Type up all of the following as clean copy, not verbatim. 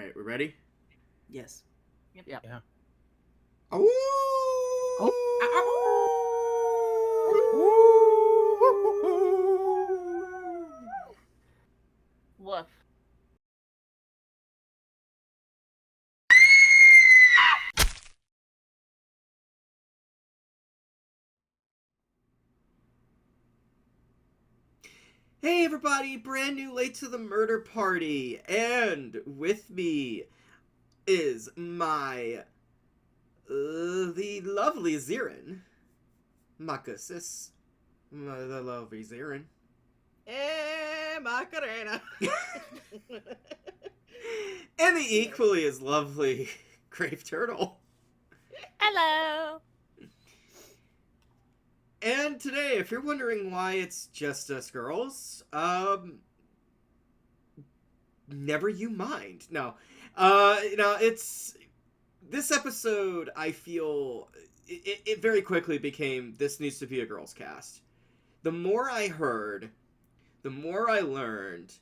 right, we ready? Yes. Yep. Yeah. Oh! Woof. Hey everybody, brand new late to the murder party, and with me is my the lovely Xeiren, Makasis, the lovely Xeiren, Hey, Macarena. and the equally as lovely Graveturtle. Hello. And today, if you're wondering why it's just us girls, never you mind. No, it's this episode. I feel it very quickly became this needs to be a girls' cast. The more I heard, the more I learned.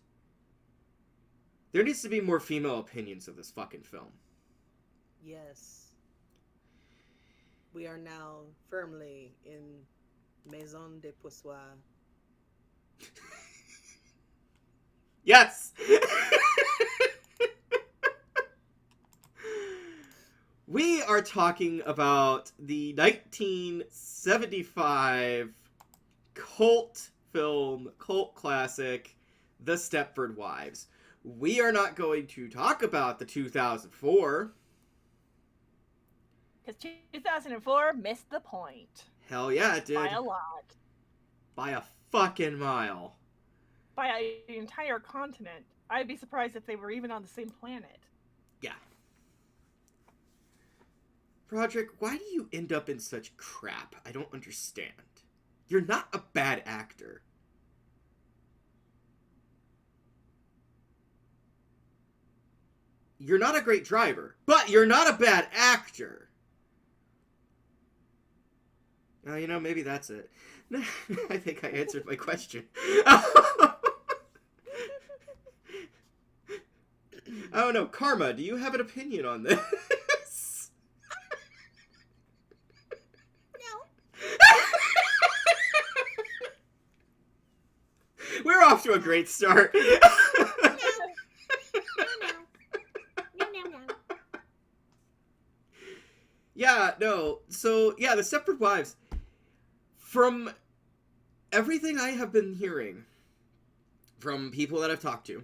There needs to be more female opinions of this fucking film. Yes. We are now firmly in Maison de Poissoir. Yes! We are talking about the 1975 cult film, cult classic, The Stepford Wives. We are not going to talk about the 2004. Because 2004 missed the point. Hell yeah, it did. By a lot. By a fucking mile. By an entire continent. I'd be surprised if they were even on the same planet. Yeah. Roderick, why do you end up in such crap? I don't understand. You're not a bad actor. You're not a great driver, but you're not a bad actor. Maybe that's it. I think I answered my question. I don't know. Karma, do you have an opinion on this? No. We're off to a great start. Yeah, no. So, yeah, the Stepford Wives. From everything I have been hearing from people that I've talked to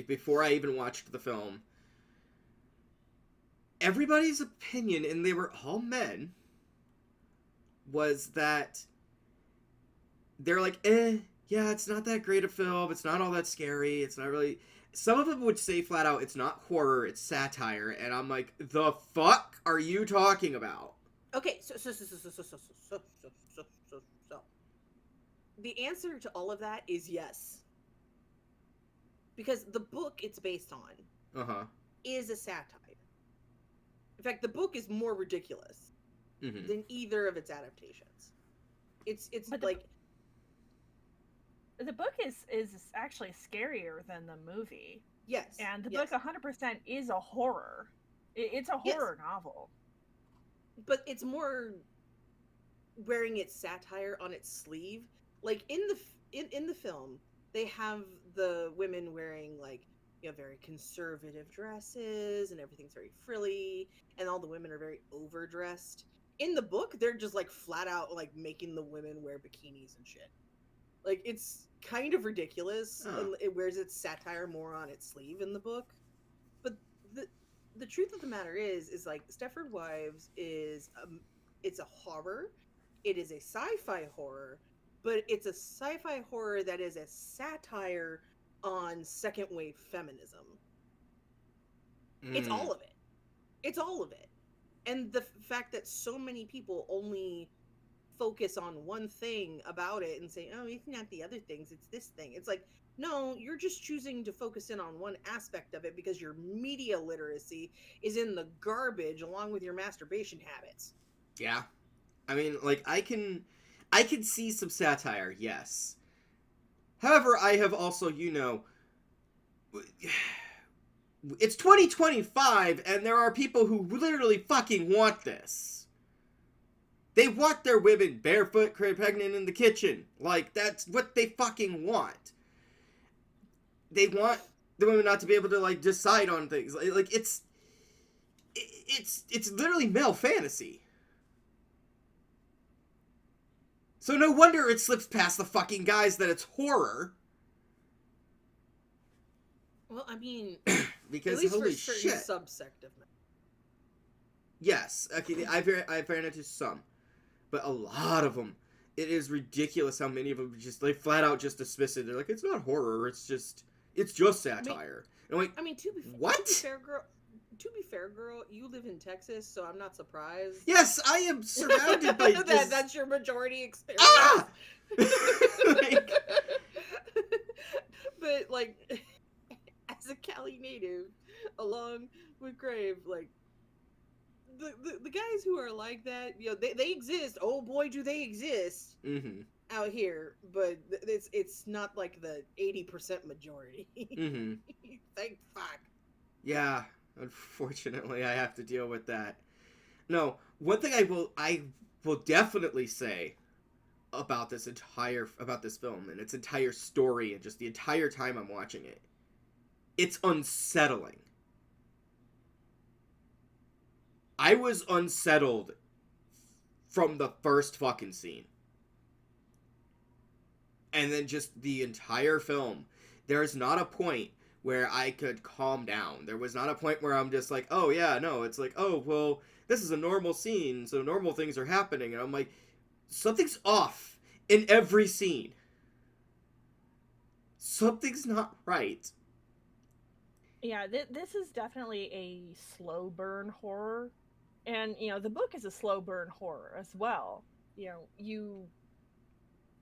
before I even watched the film, everybody's opinion, and they were all men, was that they're like, yeah, it's not that great a film. It's not all that scary. It's not really... Some of them would say flat out, it's not horror, it's satire. And I'm like, the fuck are you talking about? Okay, so. The answer to all of that is yes. Because the book it's based on is a satire. In fact, the book is more ridiculous than either of its adaptations. It's but like... The book is actually scarier than the movie. Yes. And the book 100% is a horror. It's a horror novel. But it's more wearing its satire on its sleeve. Like in the film, they have the women wearing very conservative dresses and everything's very frilly and all the women are very overdressed. In the book, they're just flat out making the women wear bikinis and shit. It's kind of ridiculous, and it wears its satire more on its sleeve in the book. But the truth of the matter is Stepford Wives is it's a horror. It is a sci-fi horror, but it's a sci-fi horror that is a satire on second wave feminism. It's all of it. It's all of it. And the fact that so many people only focus on one thing about it and say, oh, it's not the other things, it's this thing. It's like, no, you're just choosing to focus in on one aspect of it because your media literacy is in the garbage along with your masturbation habits. Yeah. I mean, I can see some satire, yes. However, I have also, It's 2025, and there are people who literally fucking want this. They want their women barefoot, pregnant in the kitchen. Like, that's what they fucking want. They want the women not to be able to, like, decide on things. Like, it's literally male fantasy. So no wonder it slips past the fucking guys that it's horror. Well, I mean, because at least holy for a certain shit. subsect of men. Yes, okay, I've ran into some, but a lot of them, it is ridiculous how many of them just they flat out just dismiss it. They're like, it's not horror, it's just satire. And I'm like, I mean, what? To be fair, girl, you live in Texas, so I'm not surprised. Yes, I am surrounded by just... that's your majority experience. Ah! But like, as a Cali native, along with Grave, like the guys who are like that, you know, they exist. Oh boy, do they exist out here! But it's not like the 80% majority. Thank fuck. Yeah. Unfortunately, I have to deal with that. No, one thing I will definitely say about this film and its entire story and just the entire time I'm watching it, it's unsettling. I was unsettled from the first fucking scene. And then just the entire film. There's not a point where I could calm down. There was not a point where I'm just like, oh yeah, no, it's like, oh, well, this is a normal scene, so normal things are happening. And I'm like, something's off in every scene. Something's not right. Yeah, this is definitely a slow burn horror. And, you know, the book is a slow burn horror as well. You know, you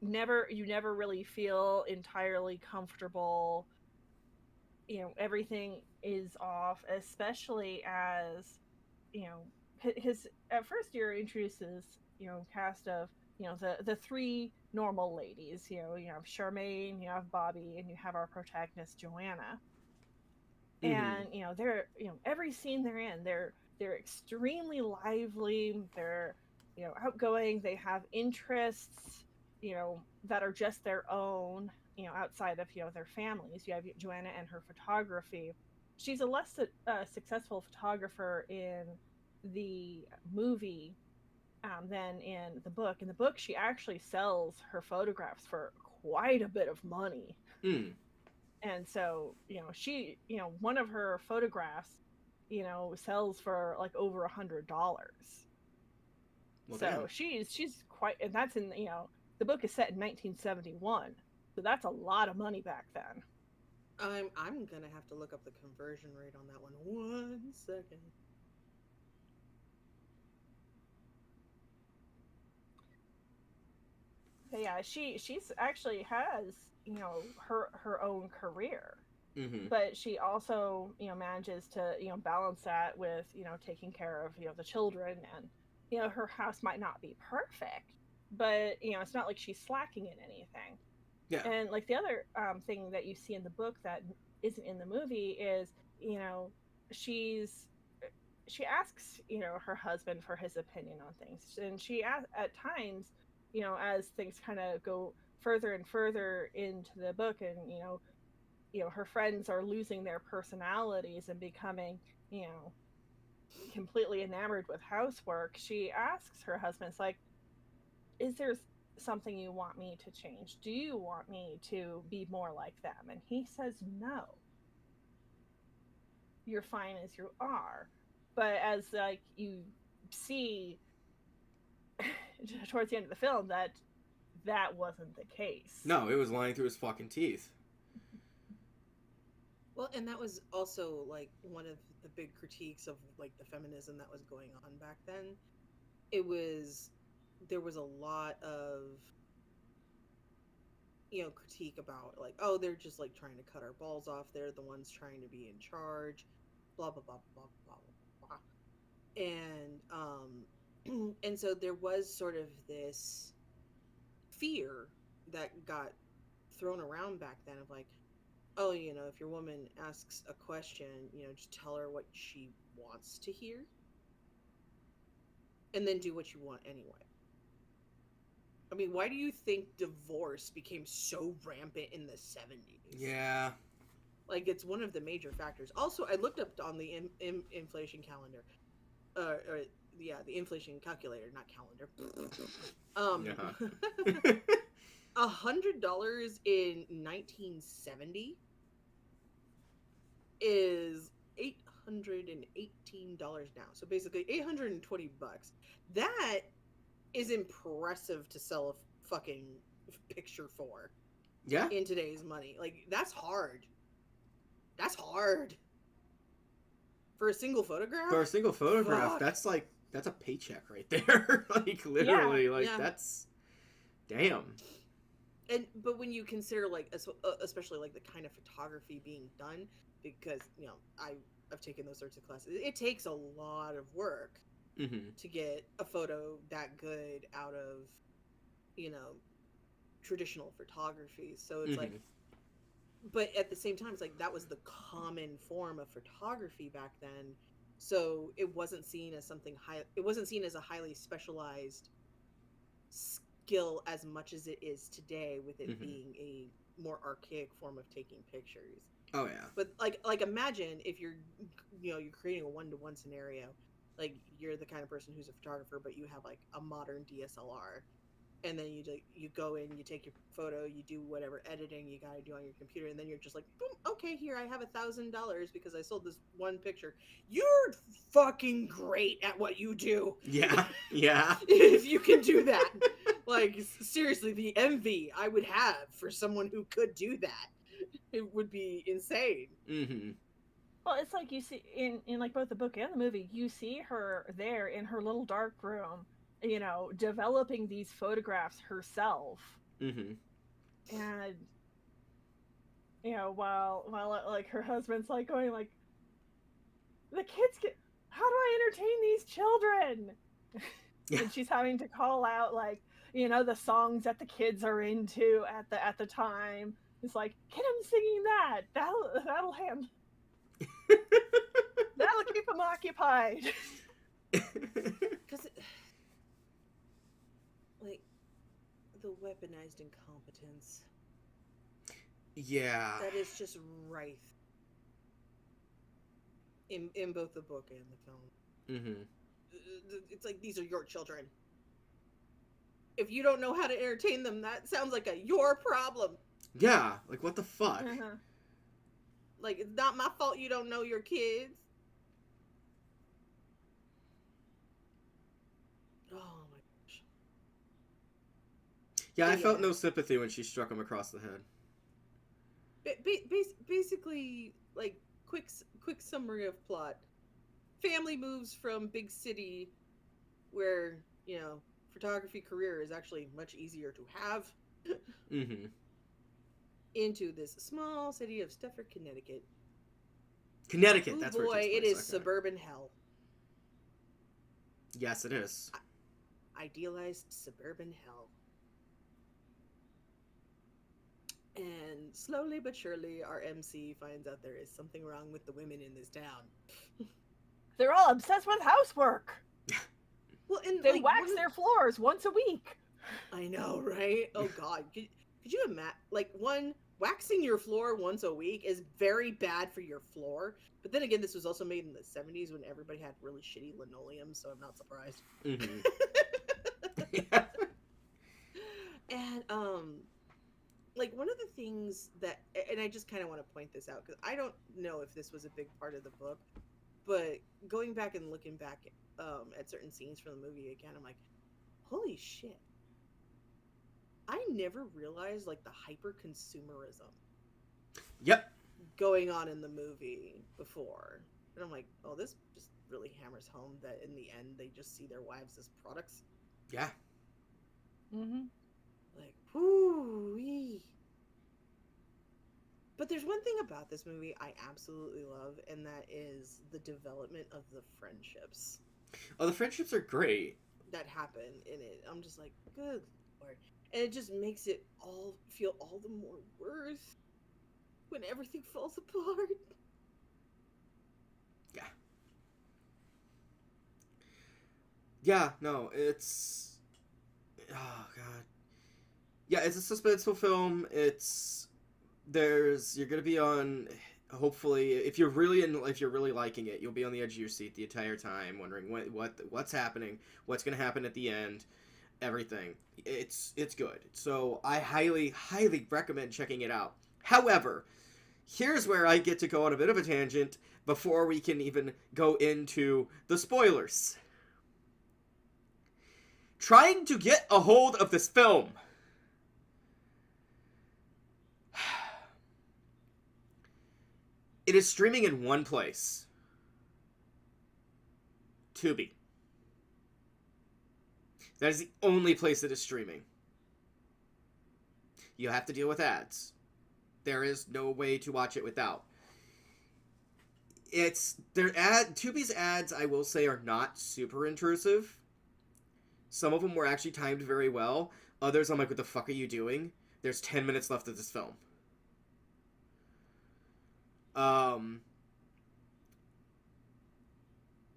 never really feel entirely comfortable. You know, everything is off, especially as, you know, his at first you're introduces, you know, cast of, you know, the three normal ladies. You have Charmaine, you have Bobby, and you have our protagonist Joanna. And you know, they're, you know, every scene they're in, they're extremely lively, they're, you know, outgoing, they have interests, you know, that are just their own, you know, outside of, you know, their families. You have Joanna and her photography. She's a less successful photographer in the movie than in the book. In the book, she actually sells her photographs for quite a bit of money. And so, you know, she, you know, one of her photographs, you know, sells for like over $100. Well, so damn. she's quite, and that's in, you know, the book is set in 1971, so that's a lot of money back then. I'm gonna have to look up the conversion rate on that one. 1 second. But yeah, she's actually has, you know, her own career. But she also, you know, manages to, you know, balance that with, you know, taking care of, you know, the children. And, you know, her house might not be perfect, but, you know, it's not like she's slacking in anything. Yeah. And like the other thing that you see in the book that isn't in the movie is, you know, she asks, you know, her husband for his opinion on things, and she at times, you know, as things kind of go further and further into the book, and you know, her friends are losing their personalities and becoming, you know, completely enamored with housework, she asks her husband, it's like, is there something you want me to change? Do you want me to be more like them? And he says, no. You're fine as you are. But as like you see towards the end of the film, that wasn't the case. No, it was lying through his fucking teeth. Well, and that was also like one of the big critiques of like the feminism that was going on back then. There was a lot of, you know, critique about like, oh, they're just like trying to cut our balls off. They're the ones trying to be in charge, blah blah blah blah blah blah. And so there was sort of this fear that got thrown around back then of like, oh, if your woman asks a question, just tell her what she wants to hear, and then do what you want anyway. I mean, why do you think divorce became so rampant in the 70s? Yeah. Like, it's one of the major factors. Also, I looked up on the inflation calendar. The inflation calculator, not calendar. Yeah. $100 in 1970 is $818 now. So basically, $820. That is impressive to sell a fucking picture for. Yeah. In today's money, like, that's hard. That's hard for a single photograph. For a single photograph, Fuck. that's a paycheck right there. Like, literally, Yeah. That's damn. But when you consider, like, especially like the kind of photography being done, because I've taken those sorts of classes, it takes a lot of work to get a photo that good out of traditional photography. So it's like, but at the same time, it's like that was the common form of photography back then. So it wasn't seen as something high. It wasn't seen as a highly specialized skill as much as it is today, with it being a more archaic form of taking pictures. Oh yeah. But like imagine if you're creating a 1-to-1 scenario, like you're the kind of person who's a photographer, but you have like a modern DSLR. And then you go in, you take your photo, you do whatever editing you gotta do on your computer, and then you're just like, boom, okay, here, I have $1,000 because I sold this one picture. You're fucking great at what you do. Yeah. Yeah. If you can do that. Like, seriously, the envy I would have for someone who could do that. It would be insane. Well, it's like you see in like both the book and the movie, you see her there in her little dark room, developing these photographs herself. And while like her husband's like going like, the kids get, how do I entertain these children? Yeah. And she's having to call out like, the songs that the kids are into at the time. It's like, get him singing that. That'll keep him occupied. Because like the weaponized incompetence. Yeah. That is just rife in both the book and the film. It's like, these are your children. If you don't know how to entertain them, that sounds like your problem. Yeah, like, what the fuck? Like, it's not my fault you don't know your kids. Oh my gosh. Yeah, I felt no sympathy when she struck him across the head. Basically, like, quick summary of plot. Family moves from big city where, photography career is actually much easier to have, into this small city of Stepford, Connecticut. Connecticut, Ooh, that's boy, where it takes it place. is suburban hell. Yes, it is. Idealized suburban hell. And slowly but surely, our MC finds out there is something wrong with the women in this town. They're all obsessed with housework. Well, and they wax their floors once a week. I know, right? Oh God, could you imagine? Like, waxing your floor once a week is very bad for your floor. But then again, this was also made in the 70s when everybody had really shitty linoleum, so I'm not surprised. Yeah. And like, one of the things that, and I just kind of want to point this out because I don't know if this was a big part of the book, but going back and looking back at certain scenes from the movie again, I'm like, holy shit. I never realized, like, the hyper consumerism. Yep. Going on in the movie before. And I'm like, oh, this just really hammers home that in the end they just see their wives as products. Yeah. Like, whoo-wee. But there's one thing about this movie I absolutely love, and that is the development of the friendships. Oh, the friendships are great. That happen in it. I'm just like, good Lord. And it just makes it all feel all the more worth. when everything falls apart. Yeah. Yeah, no, it's... Oh, God. Yeah, it's a suspenseful film. You're gonna be on... Hopefully, if you're really liking it, you'll be on the edge of your seat the entire time, wondering what's happening, what's gonna happen at the end, everything. It's good. So I highly recommend checking it out. However, here's where I get to go on a bit of a tangent before we can even go into the spoilers. Trying to get a hold of this film. It is streaming in one place. Tubi. That is the only place it is streaming. You have to deal with ads. There is no way to watch it without. Tubi's ads, I will say, are not super intrusive. Some of them were actually timed very well. Others, I'm like, what the fuck are you doing? There's 10 minutes left of this film.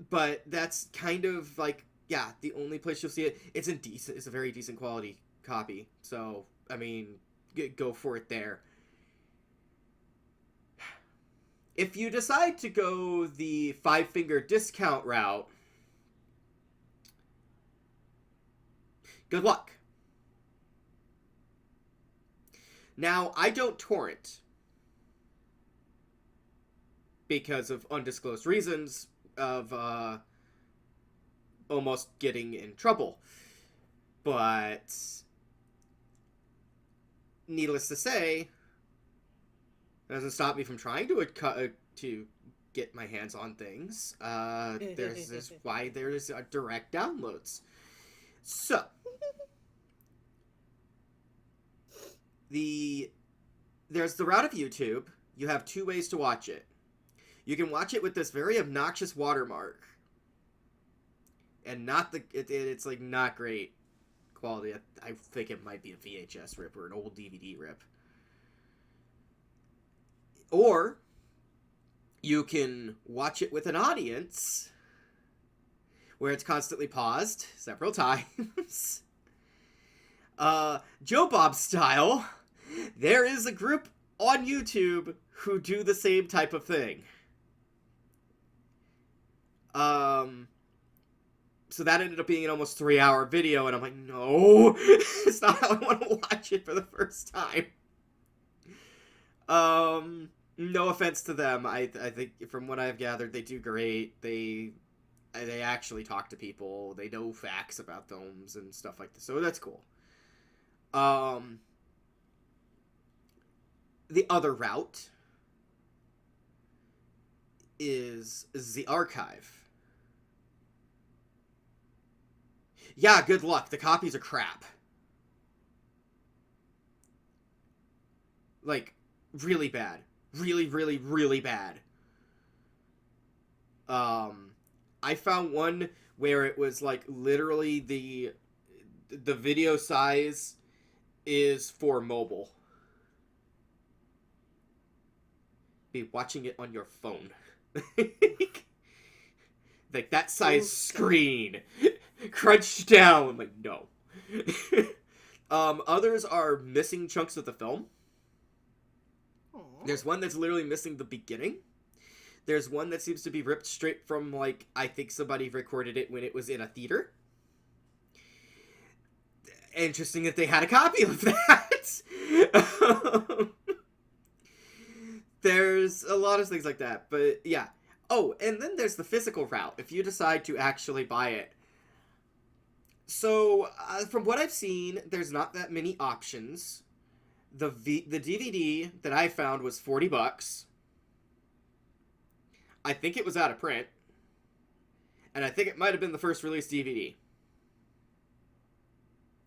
But that's kind of like, yeah, the only place you'll see it. It's a very decent quality copy. So, I mean, go for it there. If you decide to go the 5-finger discount route, good luck. Now, I don't torrent because of undisclosed reasons of almost getting in trouble. But needless to say, it doesn't stop me from trying to get my hands on things. There's why there's direct downloads. So there's the route of YouTube. You have 2 ways to watch it. You can watch it with this very obnoxious watermark, and it's like not great quality. I think it might be a VHS rip or an old DVD rip. Or you can watch it with an audience where it's constantly paused several times. Joe Bob style, there is a group on YouTube who do the same type of thing. So that ended up being an almost 3-hour video, and I'm like, no, it's not how I want to watch it for the first time. No offense to them. I think from what I've gathered, they do great. They actually talk to people. They know facts about films and stuff like this, so that's cool. The other route is the archive. Yeah, good luck. The copies are crap. Like, really bad. Really, really, really bad. I found one where it was like literally the video size is for mobile. Be watching it on your phone. Like that size screen crunched down. Like, no. Others are missing chunks of the film. There's one that's literally missing the beginning. There's one that seems to be ripped straight from, like, I think somebody recorded it when it was in a theater. Interesting that they had a copy of that. There's a lot of things like that, but yeah. Oh, and then there's the physical route, if you decide to actually buy it. So, from what I've seen, there's not that many options. The DVD that I found was $40. I think it was out of print. And I think it might have been the first release DVD.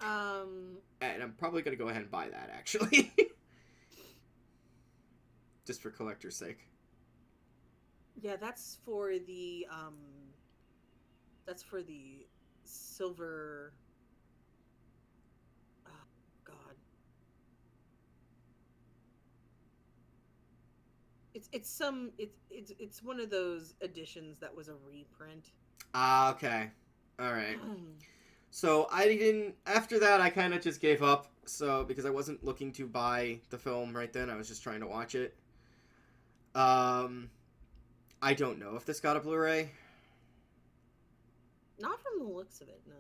And I'm probably going to go ahead and buy that, actually. Just for collector's sake. Yeah, that's for the silver... Oh, God. It's one of those editions that was a reprint. Ah, okay. All right. So I didn't. After that, I kind of just gave up. So because I wasn't looking to buy the film right then, I was just trying to watch it. Um, I don't know if this got a Blu-ray. Not from the looks of it, no.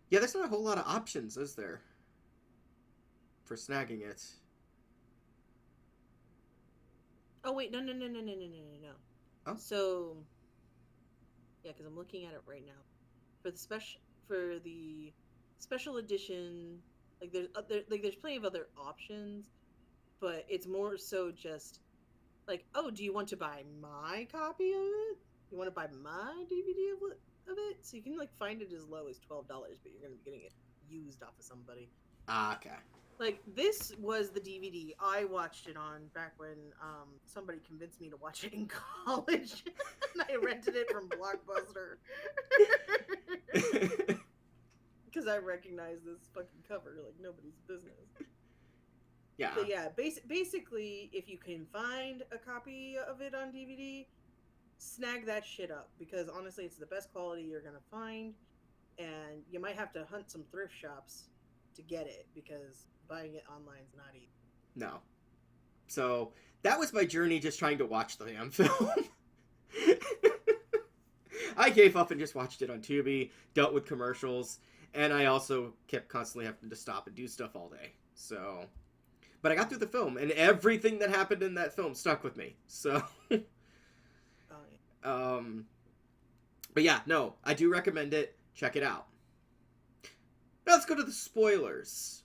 Yeah, there's not a whole lot of options, is there, for snagging it? Oh wait, no. Oh. So, yeah, because I'm looking at it right now. For the special edition, like there's plenty of other options, but it's more so just like, oh, do you want to buy my copy of it? You want to buy my DVD of it? So you can like find it as low as $12, but you're gonna be getting it used off of somebody. Ah, okay. Like this was the DVD I watched it on back when somebody convinced me to watch it in college, and I rented it from Blockbuster because I recognized this fucking cover like nobody's business. Yeah. But yeah, basically, if you can find a copy of it on DVD, snag that shit up because honestly, it's the best quality you're gonna find, and you might have to hunt some thrift shops to get it because buying it online is not easy. No. So that was my journey, just trying to watch the damn film. I gave up and just watched it on Tubi, dealt with commercials, and I also kept constantly having to stop and do stuff all day. So, but I got through the film, and everything that happened in that film stuck with me. So, but yeah, no, I do recommend it. Check it out. Now let's go to the spoilers.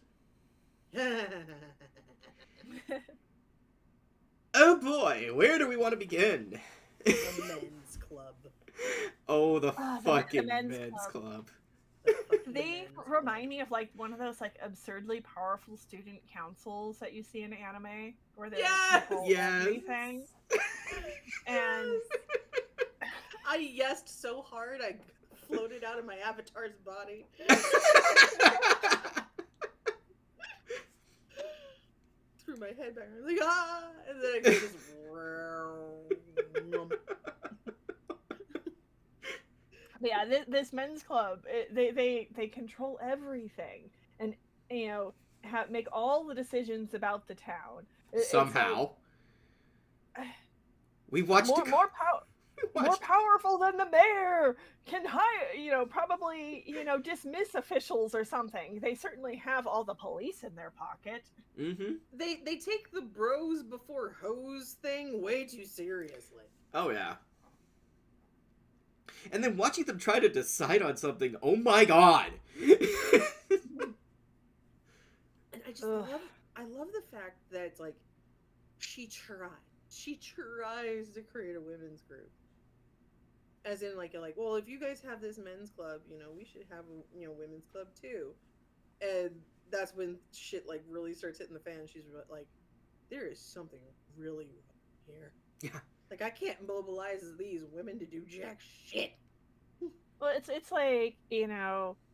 Oh boy, where do we want to begin? The men's club. Oh, the fucking men's club. They remind me of like one of those like absurdly powerful student councils that you see in anime where they control everything. And I yesed so hard I floated out of my avatar's body. Threw my head back. I was like, ah! And then I just yeah, this men's club, they control everything, and you know, make all the decisions about the town. Somehow, like, we watched more powerful than the mayor can hire. You know, probably dismiss officials or something. They certainly have all the police in their pocket. Mm-hmm. They take the bros before hoes thing way too seriously. Oh yeah. And then watching them try to decide on something, oh my god! And I just love the fact that it's like, she tries to create a women's group. As in, like, well, if you guys have this men's club, we should have a, women's club too. And that's when shit, like, really starts hitting the fan. She's like, there is something really wrong here. Yeah. Like, I can't mobilize these women to do jack shit. Well, it's like,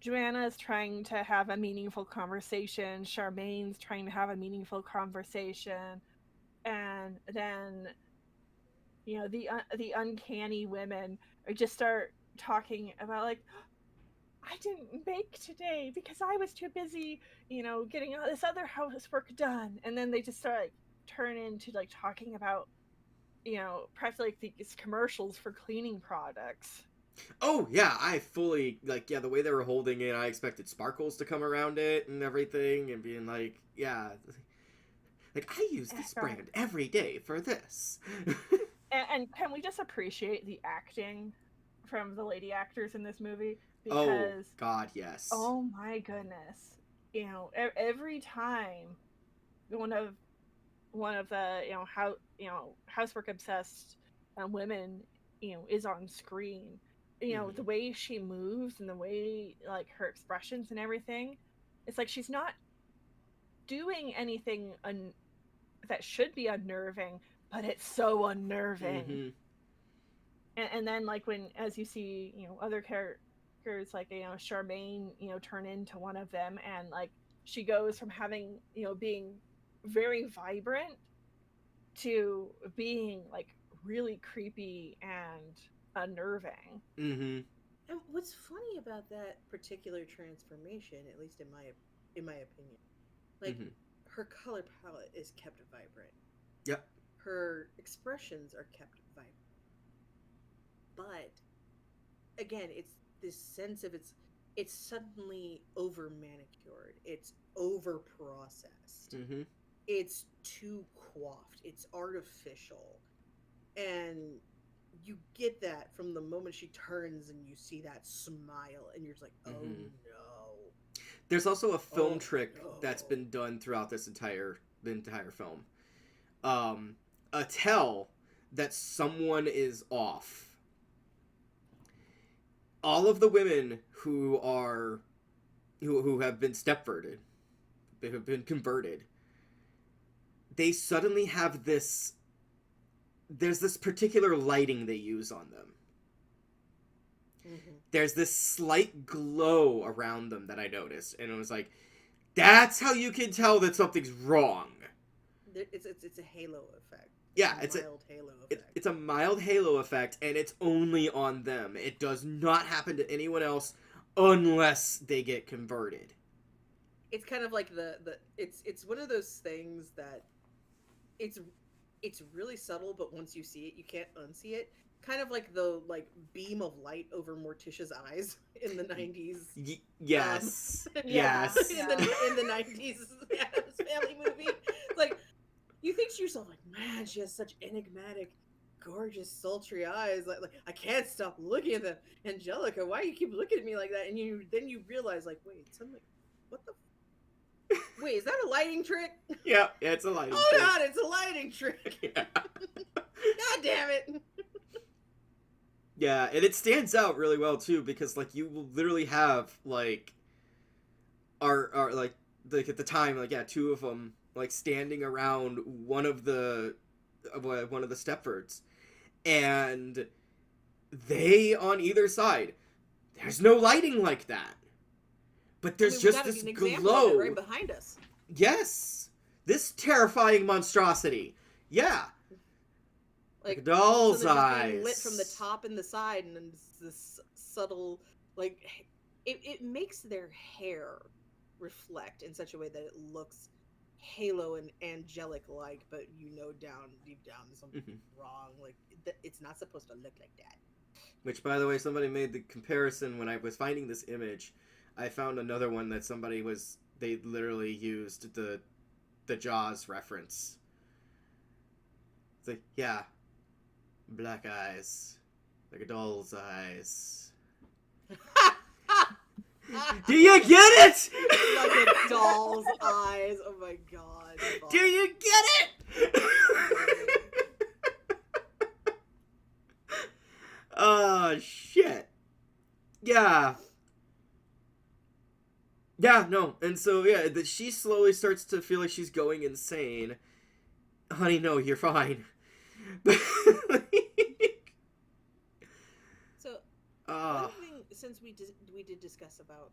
Joanna's trying to have a meaningful conversation, Charmaine's trying to have a meaningful conversation, and then, the uncanny women just start talking about, like, I didn't bake today because I was too busy, getting all this other housework done. And then they just start, like, turn into, like, talking about, practically like these commercials for cleaning products. Oh, yeah, I fully, like, the way they were holding it, I expected sparkles to come around it and everything, and being like, yeah, like, I use this brand every day for this. And can we just appreciate the acting from the lady actors in this movie? Because, oh, God, yes. Oh, my goodness. Every time one of the, housework obsessed women, is on screen, the way she moves and the way, like, her expressions and everything, it's like she's not doing anything that should be unnerving, but it's so unnerving. Mm-hmm. And then, like, when, as you see, other characters, like, Charmaine, turn into one of them, and, like, she goes from having, being very vibrant to being like really creepy and unnerving. Mm-hmm. And what's funny about that particular transformation, at least in my opinion, like Mm-hmm. her color palette is kept vibrant. Yep. Her expressions are kept vibrant. But again, it's this sense of it's suddenly over manicured. It's over processed. Mm-hmm. It's too coiffed. It's artificial. And you get that from the moment she turns and you see that smile and you're just like, oh Mm-hmm. no. There's also a film Oh trick no. that's been done throughout the entire film. A tell that someone is off. All of the women who have been Stepforded, they have been converted, they suddenly have this. There's this particular lighting they use on them. Mm-hmm. There's this slight glow around them that I noticed, and it was like, that's how you can tell that something's wrong. It's a halo effect. Yeah, It's a mild halo effect. It's a mild halo effect, and it's only on them. It does not happen to anyone else unless they get converted. It's kind of like it's one of those things that it's really subtle, but once you see it, you can't unsee it. Kind of like the beam of light over Morticia's eyes in the 90s. Yes. Yeah. Yes. in the 90s Addams Family movie. Like, you think to yourself, like, man, she has such enigmatic, gorgeous, sultry eyes. Like I can't stop looking at them. Angelica, why do you keep looking at me like that? And then you realize, like, wait, what the? Wait, is that a lighting trick? Yeah, it's a lighting Oh trick. God, it's a lighting trick. Yeah. God damn it. Yeah, and it stands out really well too because like you will literally have like our like at the time like two of them like standing around one of the Stepfords, and they on either side, there's no lighting like that, but there's just this glow right behind us. Yes, this terrifying monstrosity. Yeah. Like a doll's eyes. Being lit from the top and the side, and then this subtle, like, it makes their hair reflect in such a way that it looks halo and angelic like, but deep down something wrong. Like, it's not supposed to look like that. Which, by the way, somebody made the comparison when I was finding this image. I found another one that they literally used the Jaws reference. It's like, yeah. Black eyes. Like a doll's eyes. Do you get it? Like a doll's eyes. Oh my God. Do you get it? Oh, shit. Yeah. Yeah, no. And so, yeah, she slowly starts to feel like she's going insane. Honey, no, you're fine. So, one thing, since we did discuss about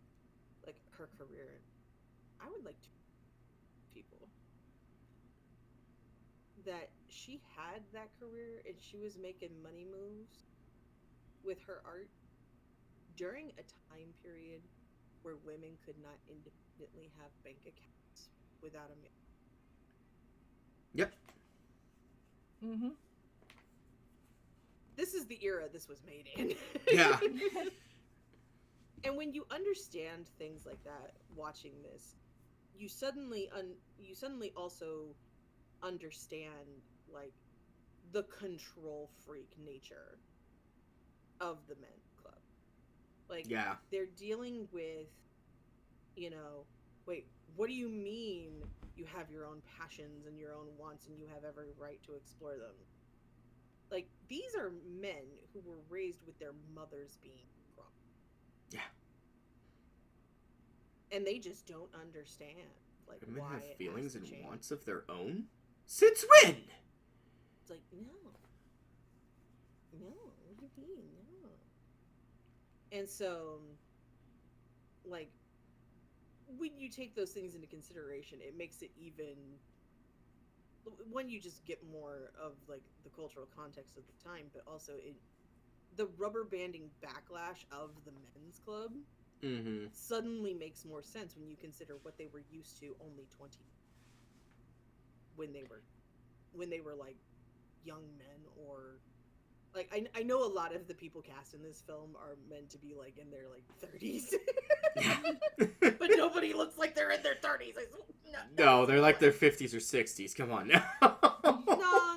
like her career, I would like to people that she had that career and she was making money moves with her art during a time period where women could not independently have bank accounts without a man. Yep. Mm-hmm. This is the era this was made in. Yeah. And when you understand things like that, watching this, you suddenly also understand like the control freak nature of the men club. Like, yeah, they're dealing with, wait, what do you mean you have your own passions and your own wants and you have every right to explore them? Like, these are men who were raised with their mothers being wrong. Yeah. And they just don't understand, like, women why have it feelings has and to change. wants of their own? Since when? It's like, no, what do you mean, no? And so, like, when you take those things into consideration, it makes it even, one, you just get more of like the cultural context of the time, but also the rubber banding backlash of the men's club Mm-hmm. suddenly makes more sense when you consider what they were used to only 20 when they were like young men, or like I know a lot of the people cast in this film are meant to be like in their like 30s. But nobody looks like they're in their 30s. No, they're like their 50s or 60s. Come on now.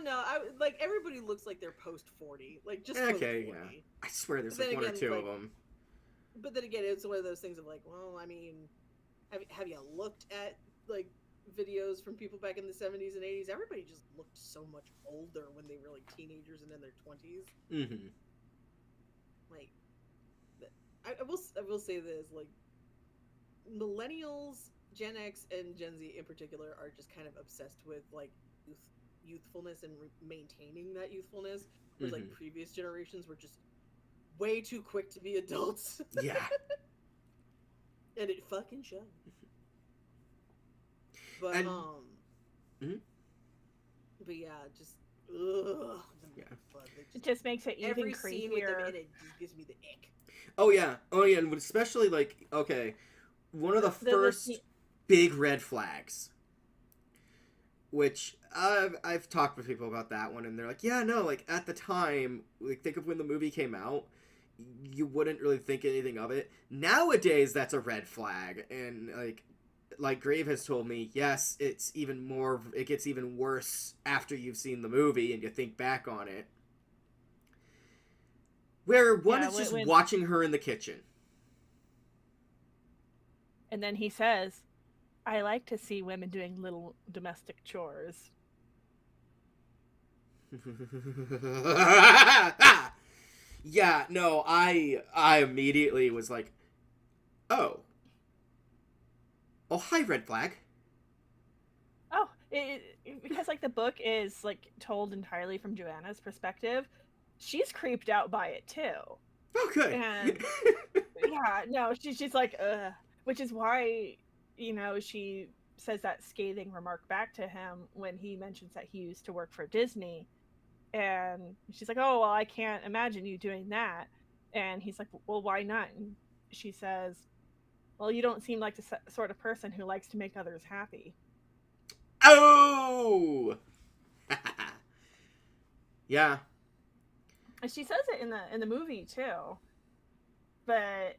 No, like everybody looks like they're post 40, like just post 40. Yeah. I swear there's But like then one or again, two like, of them. But then again, it's one of those things of like, well, I mean, have you looked at like videos from people back in the 70s and 80s? Everybody just looked so much older when they were like teenagers and in their 20s. Mm-hmm. Like, I will say this, like, millennials, Gen X, and Gen Z in particular are just kind of obsessed with like youthfulness and maintaining that youthfulness, whereas like previous generations were just way too quick to be adults. Yeah. And it fucking showed. But mm-hmm. But yeah, just ugh. Yeah. It just makes it even every creepier. scene with them in it just gives me the ick. Oh yeah, and especially like, okay, one of the first big red flags, which I've talked with people about that one, and they're like, yeah, no, like at the time, like think of when the movie came out, you wouldn't really think anything of it. Nowadays, that's a red flag, and like Grave has told me, yes, it gets even worse after you've seen the movie and you think back on it. Where one is just watching her in the kitchen. And then he says, I like to see women doing little domestic chores. Yeah, no, I immediately was like, oh, hi, red flag. Oh, because like the book is like told entirely from Joanna's perspective. She's creeped out by it too. Oh, good. And yeah, no, she's like, ugh. Which is why, she says that scathing remark back to him when he mentions that he used to work for Disney. And she's like, oh, well, I can't imagine you doing that. And he's like, well, why not? And she says, well, you don't seem like the sort of person who likes to make others happy. Oh! Yeah. And she says it in the movie too. But,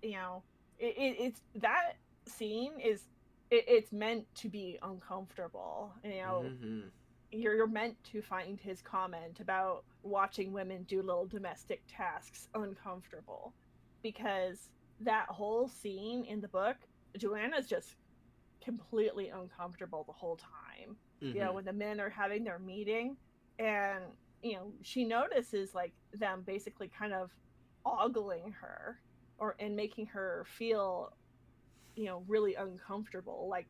it's that scene is it's meant to be uncomfortable. Mm-hmm. You're meant to find his comment about watching women do little domestic tasks uncomfortable, because that whole scene in the book, Joanna's just completely uncomfortable the whole time. Mm-hmm. When the men are having their meeting, and she notices like them basically kind of ogling her and making her feel really uncomfortable, like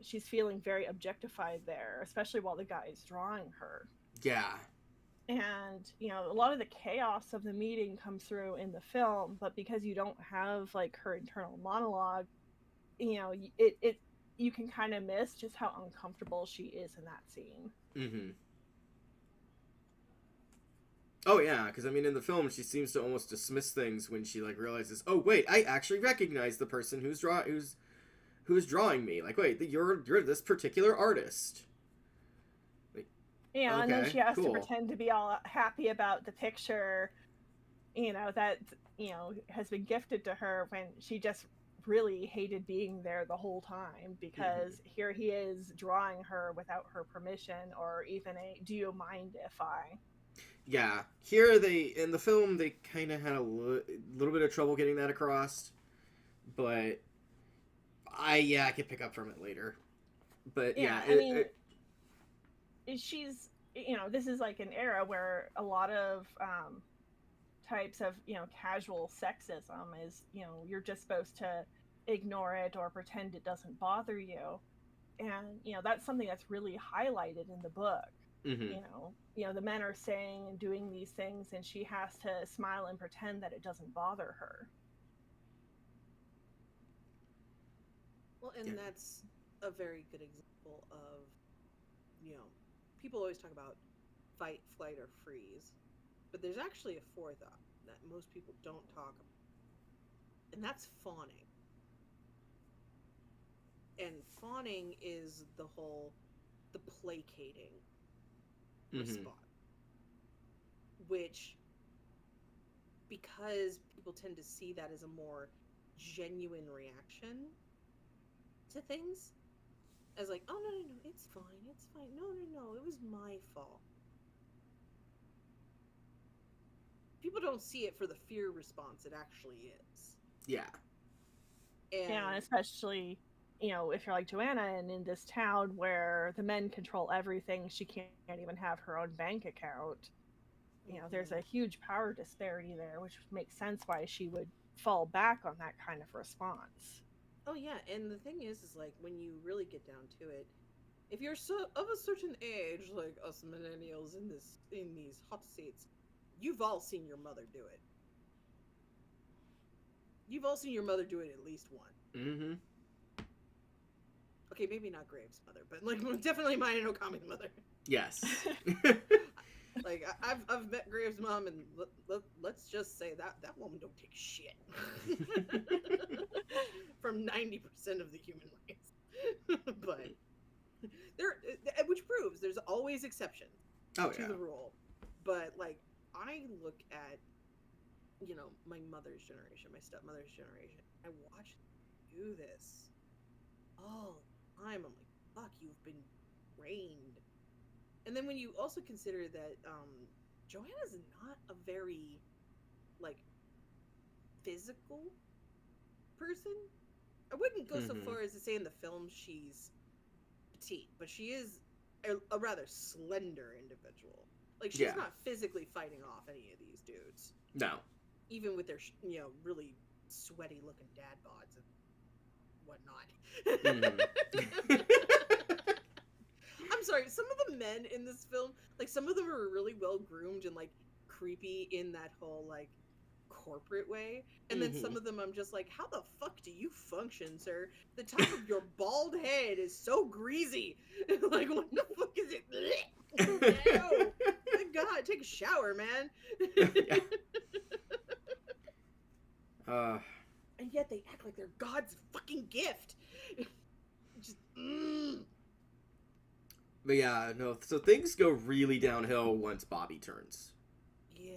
she's feeling very objectified there, especially while the guy is drawing her. Yeah. And a lot of the chaos of the meeting comes through in the film, but because you don't have like her internal monologue, you can kind of miss just how uncomfortable she is in that scene. Mm-hmm. Oh yeah, because I mean, in the film, she seems to almost dismiss things when she like realizes, oh wait, I actually recognize the person who's drawing me. Like, wait, you're this particular artist. Like, yeah, okay, and then she has to pretend to be all happy about the picture, that has been gifted to her, when she just really hated being there the whole time, because here he is drawing her without her permission or even a "do you mind if I." Yeah, here in the film they kind of had a little bit of trouble getting that across, but I could pick up from it later. But yeah, she's this is like an era where a lot of types of casual sexism is you're just supposed to ignore it or pretend it doesn't bother you, and that's something that's really highlighted in the book. Mm-hmm. The men are saying and doing these things, and she has to smile and pretend that it doesn't bother her. Well, and that's a very good example example of, you know, people always talk about fight, flight, or freeze, but there's actually a fourth option that most people don't talk about, and that's fawning. And fawning is the placating response, which, because people tend to see that as a more genuine reaction to things, as like, oh, no, it's fine, no, it was my fault. People don't see it for the fear response it actually is. Yeah. And especially, if you're like Joanna and in this town where the men control everything, she can't even have her own bank account. There's a huge power disparity there, which makes sense why she would fall back on that kind of response. Oh yeah, and the thing is like, when you really get down to it, if you're of a certain age, like us millennials in these hot seats, you've all seen your mother do it. You've all seen your mother do it at least once. Okay, maybe not Graves' mother, but like definitely mine and Okami's mother. Yes. Like I've met Graves' mom, and let's just say that woman don't take shit from 90% of the human race. But which proves there's always exceptions to the rule. But like, I look at, my mother's generation, my stepmother's generation. I watch them do this all the time. I'm like, fuck, you've been trained. And then when you also consider that Joanna's not a very, like, physical person. I wouldn't go so far as to say in the film she's petite, but she is a rather slender individual. Like, she's not physically fighting off any of these dudes. No. Even with their, really sweaty-looking dad bods and whatnot. I'm sorry, some of the men in this film, like, some of them are really well groomed and, like, creepy in that whole, like, corporate way. And then some of them I'm just like, how the fuck do you function, sir? The top of your bald head is so greasy. Like, what the fuck is it? No! Thank God, take a shower, man. And yet they act like they're God's fucking gift. Just, But yeah, no, so things go really downhill once Bobby turns. Yeah.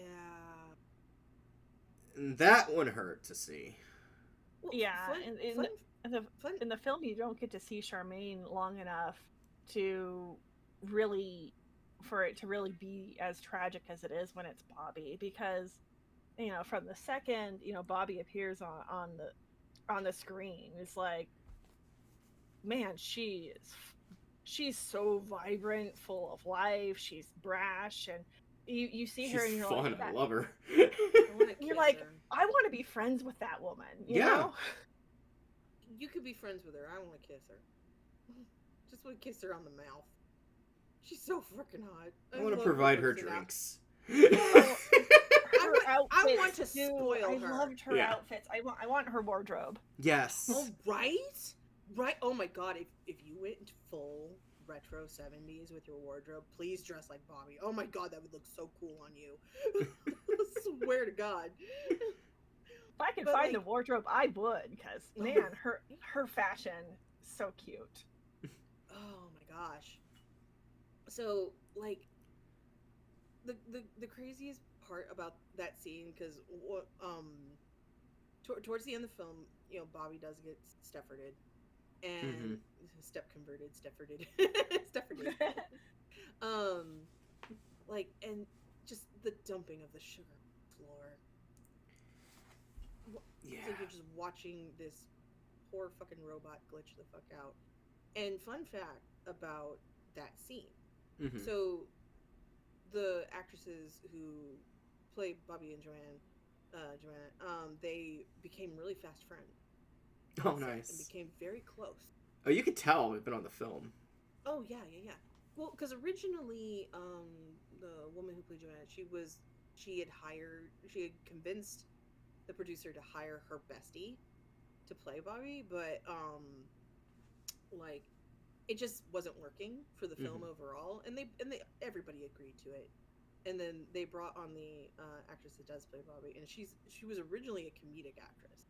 And that one hurt to see. Well, yeah, in the film you don't get to see Charmaine long enough for it to really be as tragic as it is when it's Bobby, because from the second Bobby appears on the screen, it's like, man, she's so vibrant, full of life, she's brash, and you see her and you're fun. like, I love her. You're like, I want to be friends with that woman. You know? You could be friends with her. I want to kiss her. Just want to kiss her on the mouth. She's so freaking hot. I want to provide her drinks. I want to spoil her. I loved her outfits. I want her wardrobe. Yes. Oh, right? Right. Oh my God. If you went into full retro 70s with your wardrobe, please dress like Bobby. Oh my God, that would look so cool on you. I swear to God. If I could find the wardrobe, I would, because man, her fashion is so cute. Oh my gosh. So, like, the craziest part about that scene, because towards the end of the film, Bobby does get Stefforded, and Stefforded, like, and just the dumping of the sugar floor. Yeah. It's like you're just watching this poor fucking robot glitch the fuck out. And fun fact about that scene. So the actresses who play Bobby and Joanna, they became really fast friends. Oh, nice. And became very close. Oh, you could tell we've been on the film. Oh, yeah. Well, because originally, the woman who played Joanna, she had convinced the producer to hire her bestie to play Bobby, but, like, it just wasn't working for the film overall, and they everybody agreed to it. And then they brought on the actress that does play Bobby, and she was originally a comedic actress,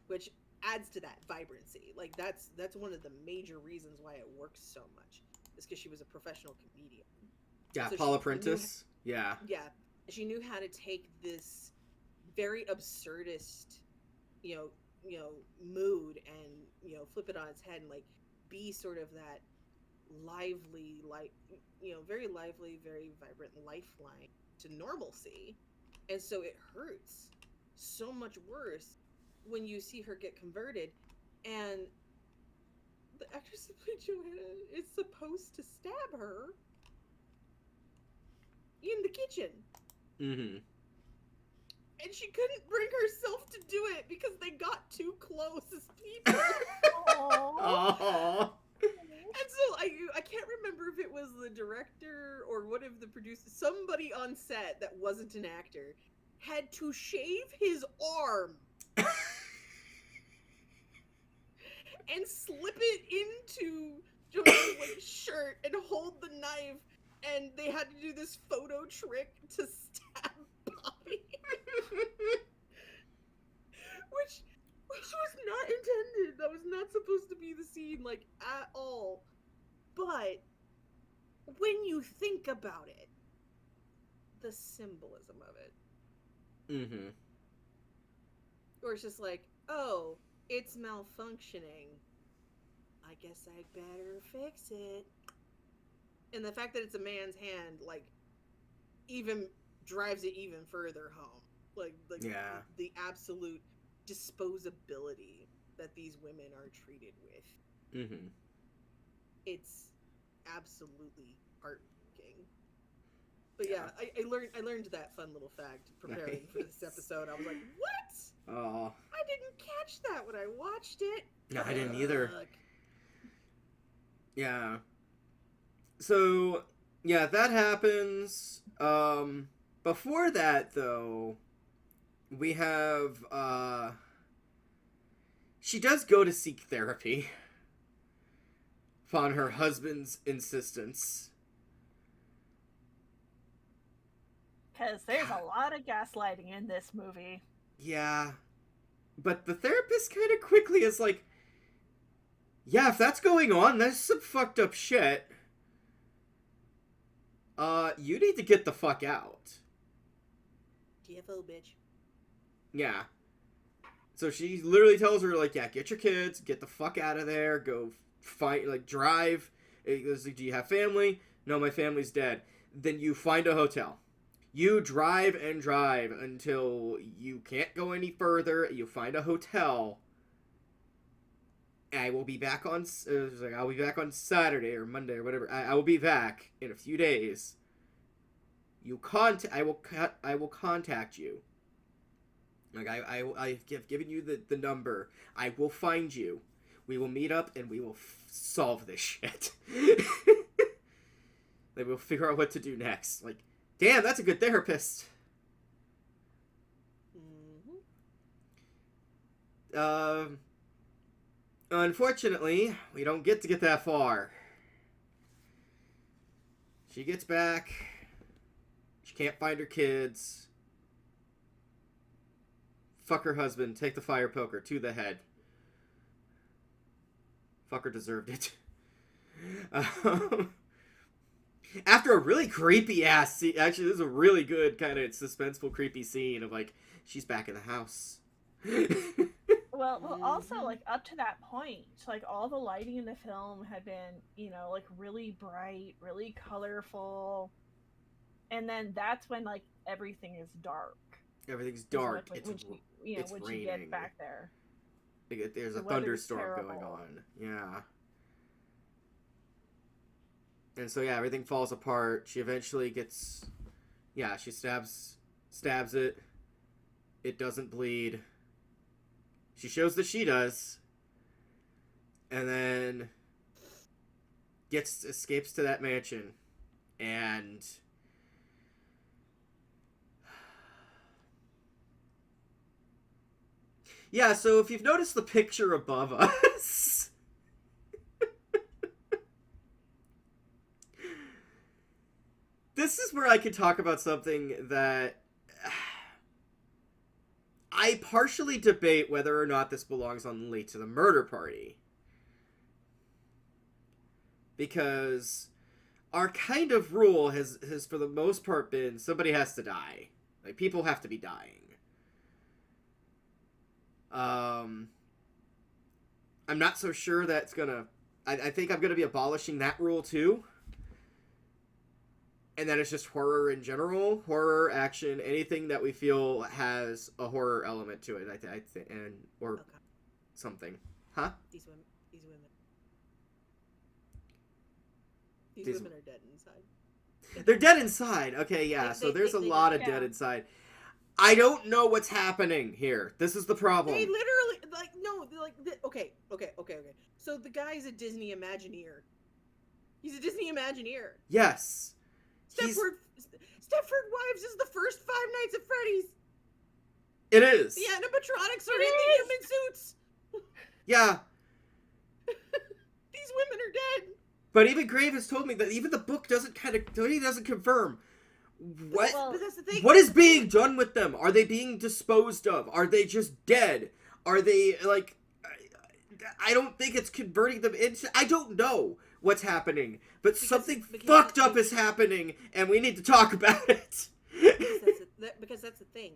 which adds to that vibrancy. Like that's one of the major reasons why it works so much, is because she was a professional comedian. Yeah, so Paula Prentice. Yeah, she knew how to take this very absurdist, mood and flip it on its head and like be sort of that lively, like very lively, very vibrant lifeline to normalcy. And so it hurts so much worse when you see her get converted, and the actress that played Joanna is supposed to stab her in the kitchen. And she couldn't bring herself to do it because they got too close as people. Aww. And so I can't remember if it was the director or one of the producers, somebody on set that wasn't an actor, had to shave his arm and slip it into Joanna Waite's shirt and hold the knife, and they had to do this photo trick to stab Bobby. which was not intended. That was not supposed to be the scene, like, at all. But when you think about it, the symbolism of it. Or it's just like, oh, it's malfunctioning. I guess I better fix it. And the fact that it's a man's hand, like, even drives it even further home. Like yeah. the absolute disposability that these women are treated with. It's absolutely heartbreaking. But yeah, I learned that fun little fact preparing for this episode. I was like, what? Oh. I didn't catch that when I watched it. No, I didn't either. Yeah. So, yeah, that happens. Before that, though, we have, she does go to seek therapy upon her husband's insistence. Because there's a lot of gaslighting in this movie. Yeah. But the therapist kind of quickly is like, yeah, if that's going on, that's some fucked up shit. You need to get the fuck out. TFO, bitch. Yeah. So she literally tells her, like, yeah, get your kids, get the fuck out of there, go fight, like, drive. He goes, do you have family? No, my family's dead. Then you find a hotel. You drive and drive until you can't go any further. You find a hotel. I will be back on. I'll be back on Saturday or Monday or whatever. I will be back in a few days. I will contact you. Like I have given you the number. I will find you. We will meet up and we will solve this shit. Like we'll figure out what to do next. Like, damn, that's a good therapist. Unfortunately, we don't get to get that far. She gets back. She can't find her kids. Fuck her husband. Take the fire poker to the head. Fucker deserved it. After a really creepy ass scene, actually, this is a really good kind of suspenseful, creepy scene of like, she's back in the house. Well, also, like, up to that point, like, all the lighting in the film had been, like, really bright, really colorful. And then that's when, like, everything is dark. Everything's dark. When raining. you get back there. There's a thunderstorm going on. Yeah. And so, yeah, everything falls apart. She eventually gets... Yeah, she stabs it. It doesn't bleed. She shows that she does. And then escapes to that mansion. And... Yeah, so if you've noticed the picture above us... this is where I could talk about something that I partially debate whether or not this belongs on Late to the Murder Party. Because our kind of rule has for the most part been somebody has to die. Like, people have to be dying. I'm not so sure that's gonna... I think I'm gonna be abolishing that rule too. And that is just horror in general. Horror, action, anything that we feel has a horror element to it. I think, or okay. Something. Huh? These women are dead inside. They're dead inside. Okay, yeah. So there's a lot of dead inside. I don't know what's happening here. This is the problem. They literally, okay. So the guy's a Disney Imagineer. He's a Disney Imagineer. Yes. Stepford Wives is the first Five Nights at Freddy's. It is. The animatronics are in the human suits. Yeah. These women are dead. But even Grave has told me that even the book doesn't confirm what but that's the thing. What is being done with them. Are they being disposed of? Are they just dead? Are they like? I don't think it's converting them into. I don't know what's happening, but something fucked up is happening, and we need to talk about it. Because that's the thing.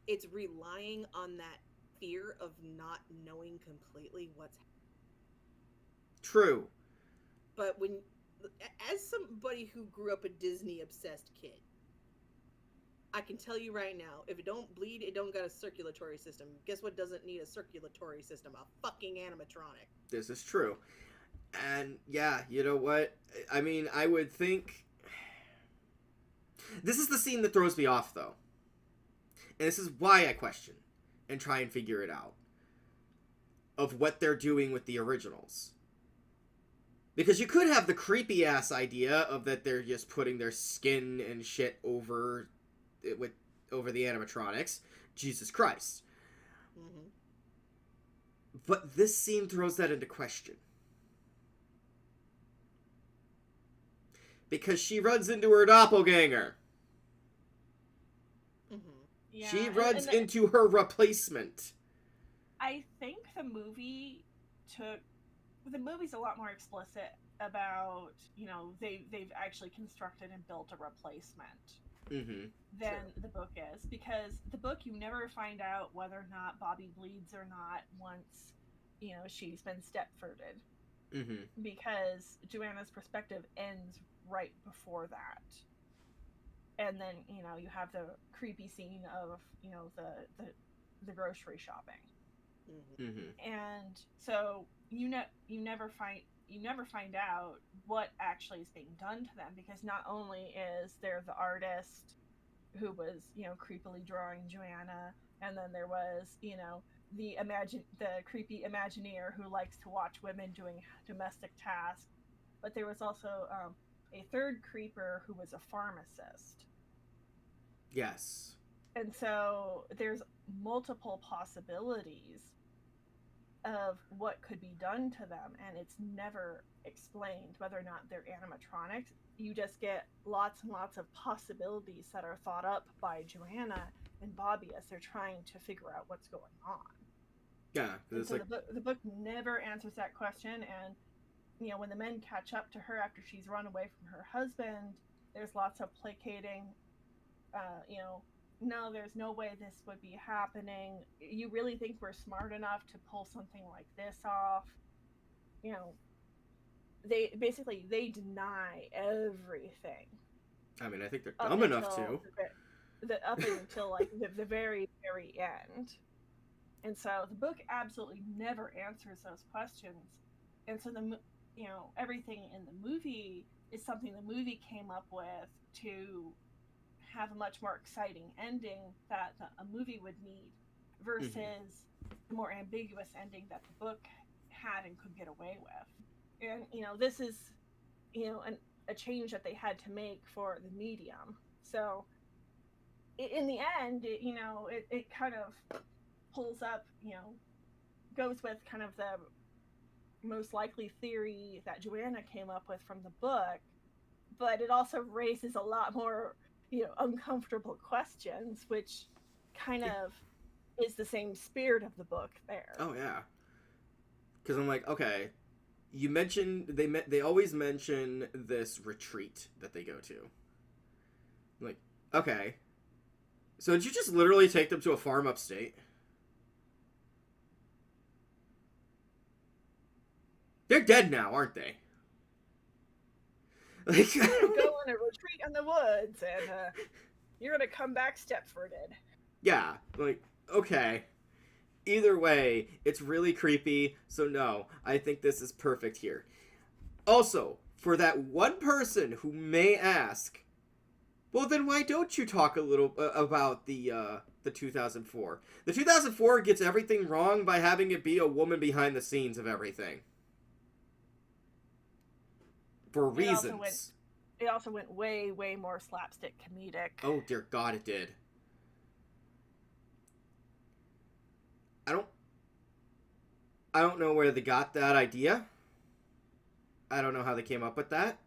It's relying on that fear of not knowing completely what's happening. True. But as somebody who grew up a Disney-obsessed kid, I can tell you right now, if it don't bleed, it don't got a circulatory system. Guess what doesn't need a circulatory system? A fucking animatronic. This is true. And, yeah, you know what? I mean, I would think... This is the scene that throws me off, though. And this is why I question and try and figure it out. Of what they're doing with the originals. Because you could have the creepy-ass idea of that they're just putting their skin and shit over the animatronics. Jesus Christ. Mm-hmm. But this scene throws that into question. Because she runs into her doppelganger. Mm-hmm. Yeah, she runs into her replacement. I think the movie's a lot more explicit about, they've actually constructed and built a replacement than the book is. Because the book, you never find out whether or not Bobby bleeds or not once, she's been Stepforded. Mm-hmm. Because Joanna's perspective ends right before that. And then, you have the creepy scene of, the grocery shopping. Mm-hmm. And so you never find out what actually is being done to them, because not only is there the artist who was creepily drawing Joanna, and then there was the creepy Imagineer who likes to watch women doing domestic tasks, but there was also a third creeper who was a pharmacist. Yes. And so there's multiple possibilities of what could be done to them, and it's never explained whether or not they're animatronics. You just get lots and lots of possibilities that are thought up by Joanna and Bobby as they're trying to figure out what's going on. Yeah, and so the book never answers that question, and when the men catch up to her after she's run away from her husband, there's lots of placating. No, there's no way this would be happening. You really think we're smart enough to pull something like this off? They deny everything. I mean, I think they're dumb enough to. Up until like the very, very end. And so the book absolutely never answers those questions. And so everything in the movie is something the movie came up with to have a much more exciting ending that a movie would need, versus the more ambiguous ending that the book had and could get away with. And this is a change that they had to make for the medium. So in the end, it kind of pulls up, goes with kind of the most likely theory that Joanna came up with from the book, but it also raises a lot more, uncomfortable questions, which kind of is the same spirit of the book there. Oh yeah. Because I'm like, okay, you mentioned they always mention this retreat that they go to. I'm like, okay, so did you just literally take them to a farm upstate? They're dead now, aren't they? Like, You're gonna go on a retreat in the woods, and you're gonna come back Stepforded. yeah, like, okay. Either way, it's really creepy, so no, I think this is perfect here. Also, for that one person who may ask, well, then why don't you talk a little about the 2004? The 2004 gets everything wrong by having it be a woman behind the scenes of everything. For reasons. It also went way, way more slapstick comedic. Oh, dear God, it did. I don't know where they got that idea. I don't know how they came up with that.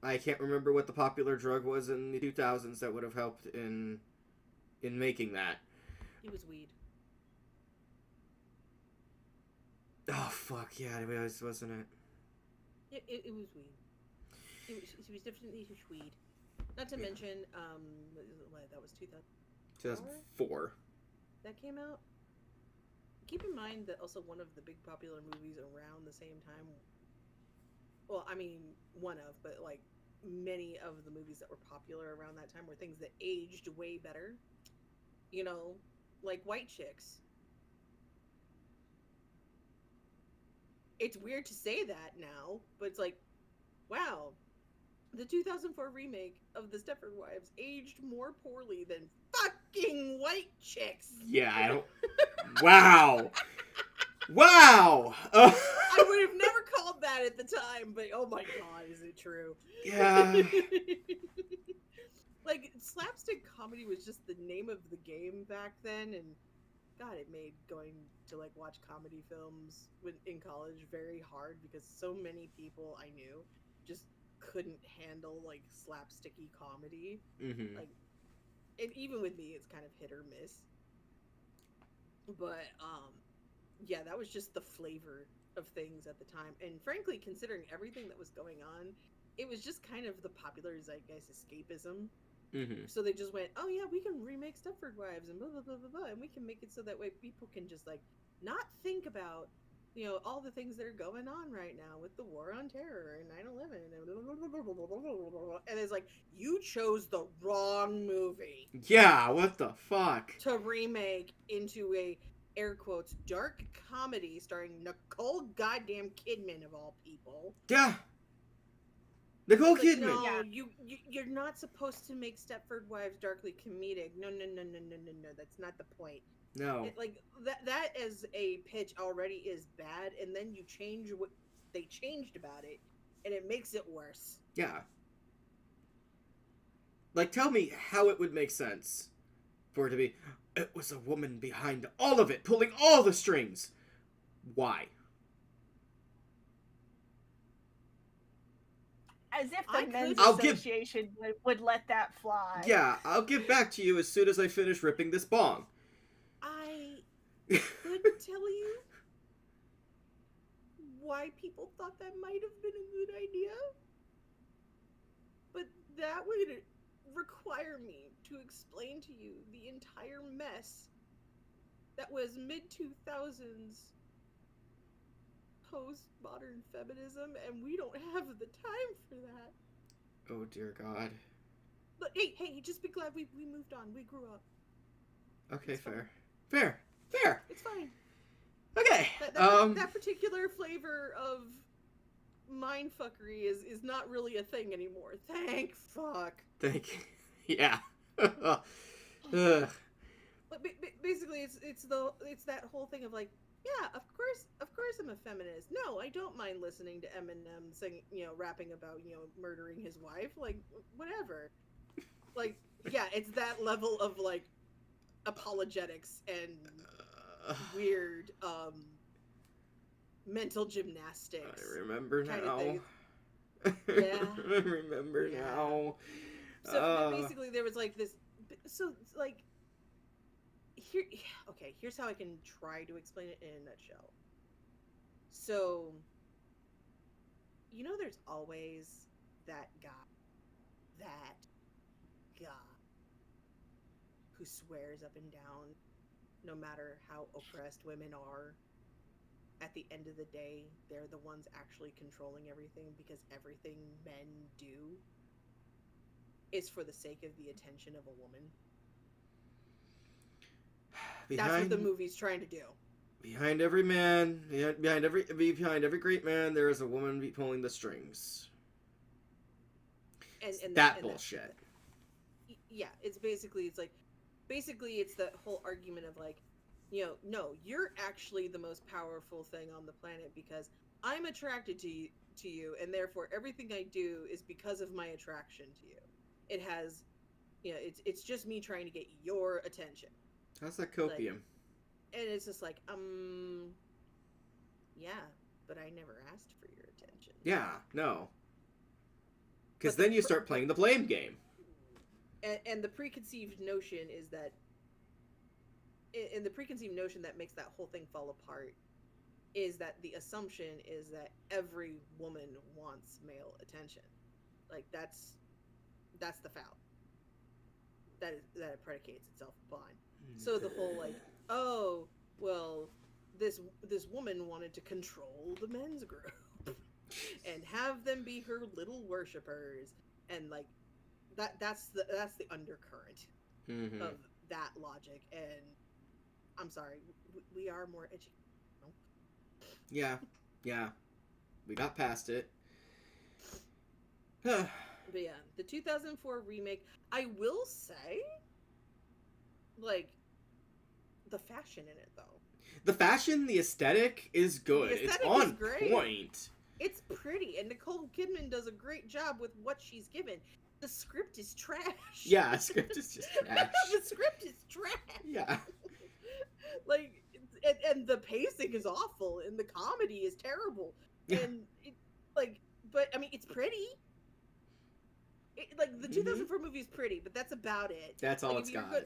I can't remember what the popular drug was in the 2000s that would have helped in making that. It was weed. Oh, fuck, yeah, it was, wasn't it? It was weed. It was definitely weed. Not to mention, that was 2004. That came out. Keep in mind that also one of the big popular movies around the same time. Well, I mean, one of, but like many of the movies that were popular around that time were things that aged way better. You know, like White Chicks. It's weird to say that now, but it's like, wow, the 2004 remake of the Stepford Wives aged more poorly than fucking White Chicks. Yeah, I don't... Wow! Wow! I would have never called that at the time, but oh my god, is it true? Yeah. Like, slapstick comedy was just the name of the game back then, and god, it made going to like watch comedy films in college very hard because so many people I knew just couldn't handle like slapsticky comedy. Mm-hmm. Like, and even with me, it's kind of hit or miss. But yeah, that was just the flavor of things at the time. And frankly, considering everything that was going on, it was just kind of the popular zeitgeist escapism. Mm-hmm. So they just went, oh yeah, we can remake Stepford Wives and blah blah blah blah blah, and we can make it so that way people can just like not think about, you know, all the things that are going on right now with the war on terror and 9/11 and blah, blah, blah, blah. And it's like, you chose the wrong movie. Yeah, what the fuck? To remake into a air quotes dark comedy starring Nicole goddamn Kidman of all people. Yeah. Nicole Like, Kidman. no, Yeah. you're not supposed to make Stepford Wives darkly comedic. No. That's not the point. No. Like that as a pitch already is bad, and then you change what they changed about it, and it makes it worse. Yeah. Like, tell me how it would make sense for it to be, it was a woman behind all of it, pulling all the strings. Why? As if the men's I'll association would let that fly. Yeah, I'll get back to you as soon as I finish ripping this bong. I could tell you why people thought that might have been a good idea, but that would require me to explain to you the entire mess that was mid-2000s post-modern feminism, and we don't have the time for that. Oh dear God. But hey, just be glad we moved on. We grew up. Okay, It's fine. fair. It's fine. Okay. That particular flavor of mindfuckery is not really a thing anymore. Thank fuck. Thank you. Yeah. Ugh. But basically, it's that whole thing of like, yeah, of course I'm a feminist. No, I don't mind listening to Eminem sing, rapping about, murdering his wife. Like, whatever. Like, yeah, it's that level of like apologetics and weird mental gymnastics. I remember kind now. of thing. Yeah. I remember Yeah. now. So basically, there was like this. So like, here. Okay, here's how I can try to explain it in a nutshell. So, there's always that that guy who swears up and down, no matter how oppressed women are. At the end of the day, they're the ones actually controlling everything because everything men do is for the sake of the attention of a woman. That's what the movie's trying to do. Behind every man, behind every great man, there is a woman pulling the strings. And that bullshit. Yeah, it's the whole argument of like, no, you're actually the most powerful thing on the planet because I'm attracted to you, and therefore everything I do is because of my attraction to you. It has, it's just me trying to get your attention. How's that copium? And it's just like, yeah, but I never asked for your attention. Yeah, no. Because then you start playing the blame game. And the preconceived notion is that, and the preconceived notion that makes that whole thing fall apart is that the assumption is that every woman wants male attention. Like that's the foul. That it predicates itself upon. So the whole like, oh, well, this woman wanted to control the men's group and have them be her little worshippers, and like that's the undercurrent of that logic. And I'm sorry, we are more educated. Yeah, we got past it. But yeah, the 2004 remake, I will say, like, the fashion in it, though. The fashion, the aesthetic is good. It's on point. It's pretty, and Nicole Kidman does a great job with what she's given. The script is trash. Yeah, the script is just trash. The script is trash. Yeah. Like, and the pacing is awful, and the comedy is terrible. And, but, I mean, it's pretty. The 2004 movie is pretty, but that's about it. That's all it's got.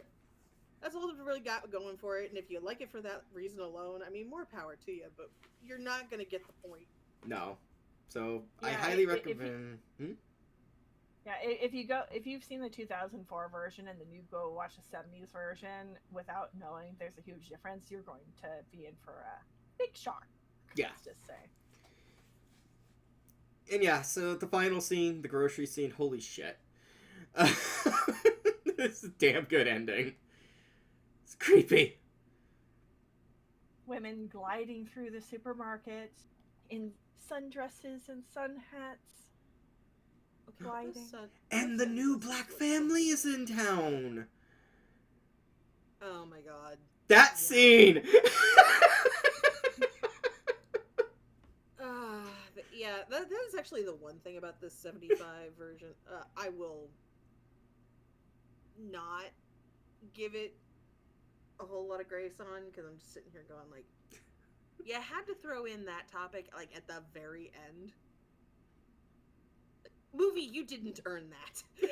That's all it's really got going for it, and if you like it for that reason alone, I mean, more power to you, but you're not going to get the point. No. So, yeah, I highly recommend... Yeah, if you've seen the 2004 version and then you go watch the 70s version without knowing there's a huge difference, you're going to be in for a big shock. Yeah. Let's just say. And yeah, so the final scene, the grocery scene, holy shit. This is a damn good ending. It's creepy. Women gliding through the supermarket in sundresses and sun hats. Gliding. And the new black family is in town. Oh my god. That scene! Yeah, that is actually the one thing about this 75 version. I will not give it a whole lot of grace on, because I'm just sitting here going like, you had to throw in that topic like at the very end. Movie, you didn't earn that. You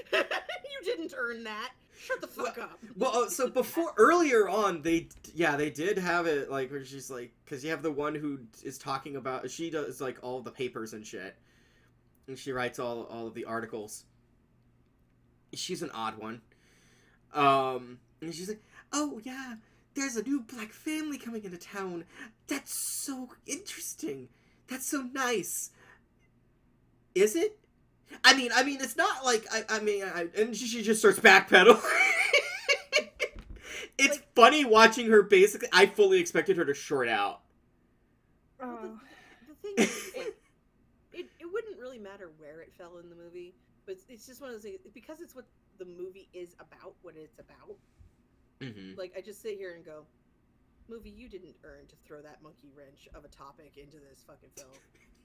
didn't earn that. Shut the fuck up. Well, so before, earlier on, they did have it, like, where she's like, because you have the one who is talking about, she does, like, all the papers and shit. And she writes all of the articles. She's an odd one. And she's like, oh, yeah, there's a new black family coming into town. That's so interesting. That's so nice. Is it? I mean, it's not like, and she just starts backpedaling. It's like, funny watching her basically, I fully expected her to short out. Well, the thing is, like, it wouldn't really matter where it fell in the movie, but it's just one of those things, because it's what the movie is about, what it's about. Mm-hmm. Like, I just sit here and go, movie, you didn't earn to throw that monkey wrench of a topic into this fucking film.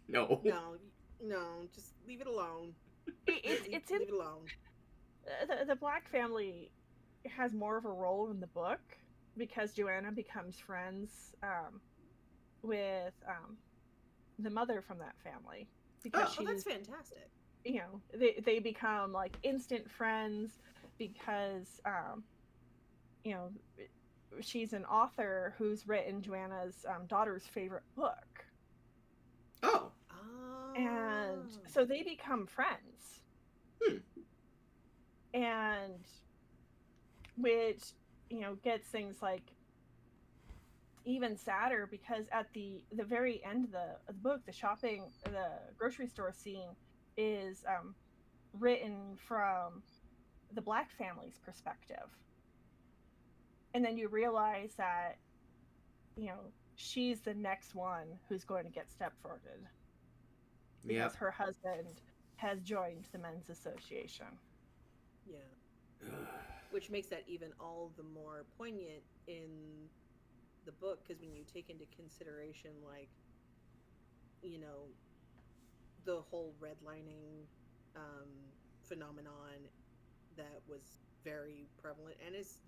No. No, just leave it alone. Leave it alone. The black family has more of a role in the book because Joanna becomes friends with the mother from that family, because Oh, that's she's, fantastic. you know, they become like instant friends because you know, she's an author who's written Joanna's daughter's favorite book. Oh. And Oh. so they become friends. Hmm. And which, you know, gets things like even sadder, because at the very end of the book, the grocery store scene is written from the Black family's perspective. And then you realize that, you know, she's the next one who's going to get Stepforded because Yep. her husband has joined the men's association. Yeah. Which makes that even all the more poignant in the book, because when you take into consideration, like, you know, the whole redlining um, phenomenon that was very prevalent and is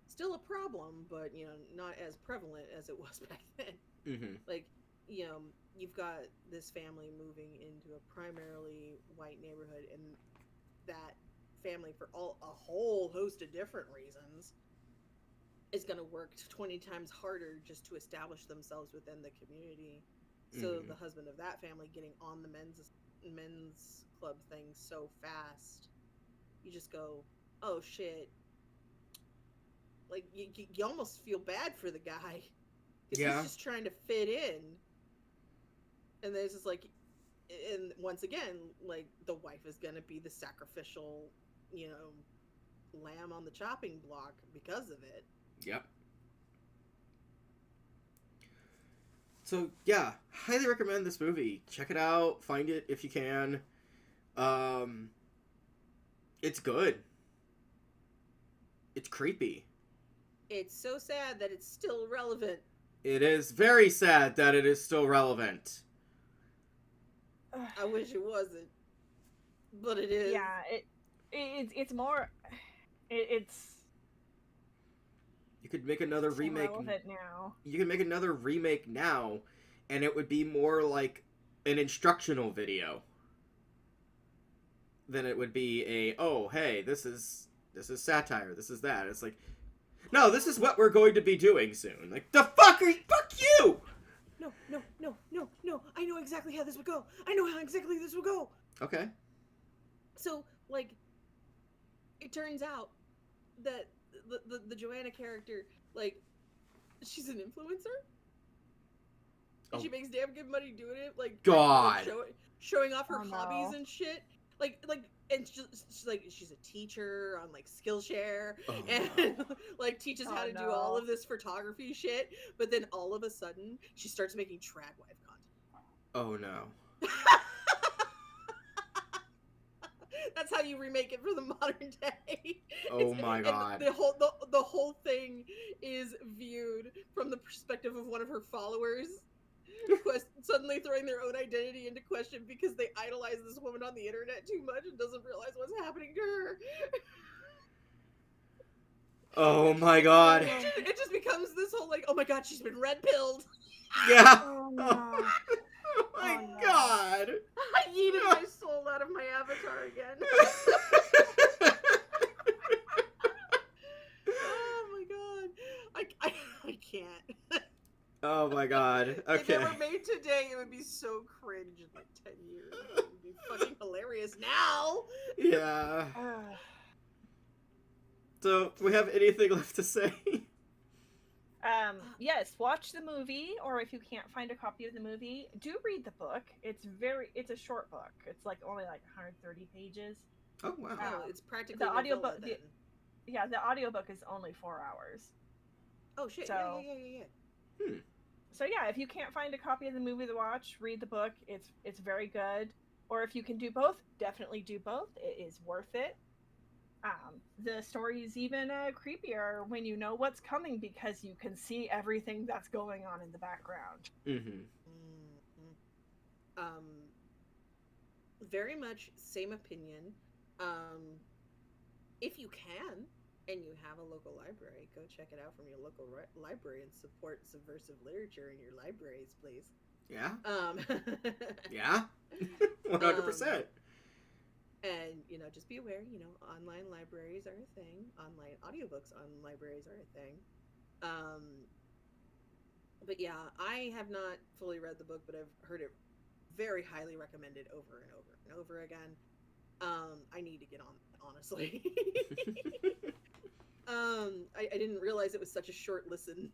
still a problem, but, you know, not as prevalent as it was back then. Mm-hmm. Like, you know, you've got this family moving into a primarily white neighborhood, and that family, for a whole host of different reasons, is going to work 20 times harder just to establish themselves within the community. So Mm-hmm. the husband of that family getting on the men's club thing so fast, you just go, oh shit. Like, you almost feel bad for the guy because he's Yeah. just trying to fit in. And there's just like, and once again, like, the wife is going to be the sacrificial, you know, lamb on the chopping block because of it. Yep. So yeah, highly recommend this movie. Check it out. Find it if you can. Um, it's good. It's creepy. It's so sad that it's still relevant. It is very sad that it is still relevant. I wish it wasn't, but it is. Yeah, it's more it's You could make another so remake. relevant now. You could make another remake now, and it would be more like an instructional video than it would be a, oh hey, this is satire, this is that. It's like, no, this is what we're going to be doing soon. Like, the fuck are you? Fuck you! No, no, no, no, no. I know exactly how this would go. I know how exactly this would go. Okay. So, like, it turns out that the Joanna character, like, she's an influencer. And she makes damn good money doing it. Like, God. showing off her Oh, hobbies no. and shit. Like, and she's a teacher on, like, Skillshare, and no. like teaches how to do all of this photography shit. But then all of a sudden, she starts making trad wife content. Oh no. That's how you remake it for the modern day. Oh my god. And the whole thing is viewed from the perspective of one of her followers, suddenly throwing their own identity into question because they idolize this woman on the internet too much and doesn't realize what's happening to her. Oh my god. It just becomes this whole, like, oh my god, she's been red pilled. Yeah. Oh no. Oh my Oh, no. god. I yeeted my soul out of my avatar again. Oh my god. I can't. Oh my god. Okay. If it were made today, it would be so cringe in like 10 years. It would be fucking hilarious now. Yeah. So, do we have anything left to say? Yes, watch the movie, or if you can't find a copy of the movie, do read the book. It's a short book. It's like only like 130 pages. Oh wow. Oh, it's practically the audiobook. then. Yeah, the audiobook is only 4 hours. Oh shit! So, Yeah. So yeah, if you can't find a copy of the movie to watch, read the book. It's very good. Or if you can do both, definitely do both. It is worth it. The story is even creepier when you know what's coming because you can see everything that's going on in the background. Mm-hmm. Very much same opinion. If you can, and you have a local library, go check it out from your local library and support subversive literature in your libraries, please. Yeah. Um, Yeah. 100%. And, just be aware, online libraries are a thing. Online audiobooks on libraries are a thing. Um, but yeah, I have not fully read the book, but I've heard it very highly recommended over and over and over again. I need to get on that, honestly. I didn't realize it was such a short listen.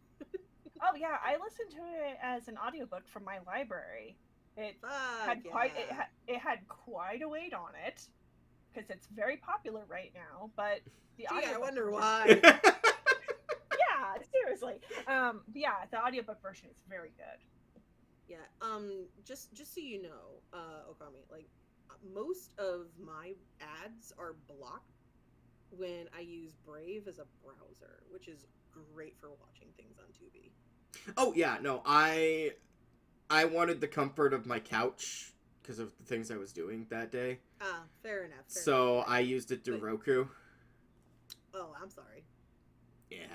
Oh yeah, I listened to it as an audiobook from my library. It Fuck had quite yeah. it had quite a weight on it because it's very popular right now. But the Gee, I audiobook wonder version, why. yeah, seriously, yeah, the audiobook version is very good. Yeah. Just so you know, Okami, like most of my ads are blocked when I use Brave as a browser, which is great for watching things on Tubi. Oh yeah, no, I wanted the comfort of my couch because of the things I was doing that day. Ah, fair enough. Fair So enough. I used it to But Roku. oh, I'm sorry. Yeah.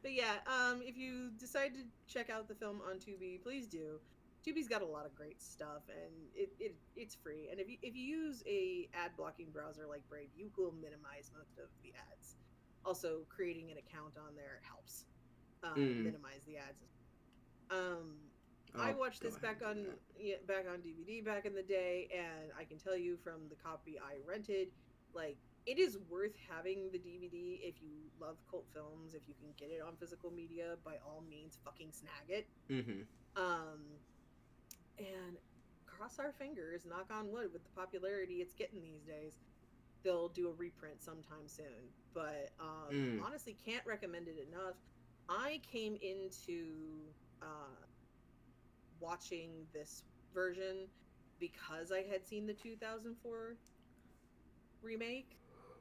But yeah, if you decide to check out the film on Tubi, please do. Tubi's got a lot of great stuff, and it's free. And if you use a ad blocking browser like Brave, you will minimize most of the ads. Also, creating an account on there helps Mm. minimize the ads. Um, I I'll watched go this ahead back and do on that. back on DVD back in the day, and I can tell you from the copy I rented, like it is worth having the DVD if you love cult films. If you can get it on physical media, by all means, fucking snag it. Mm-hmm. Um, and cross our fingers, knock on wood, with the popularity it's getting these days, they'll do a reprint sometime soon. But Mm. honestly, can't recommend it enough. I came into uh, watching this version because I had seen the 2004 remake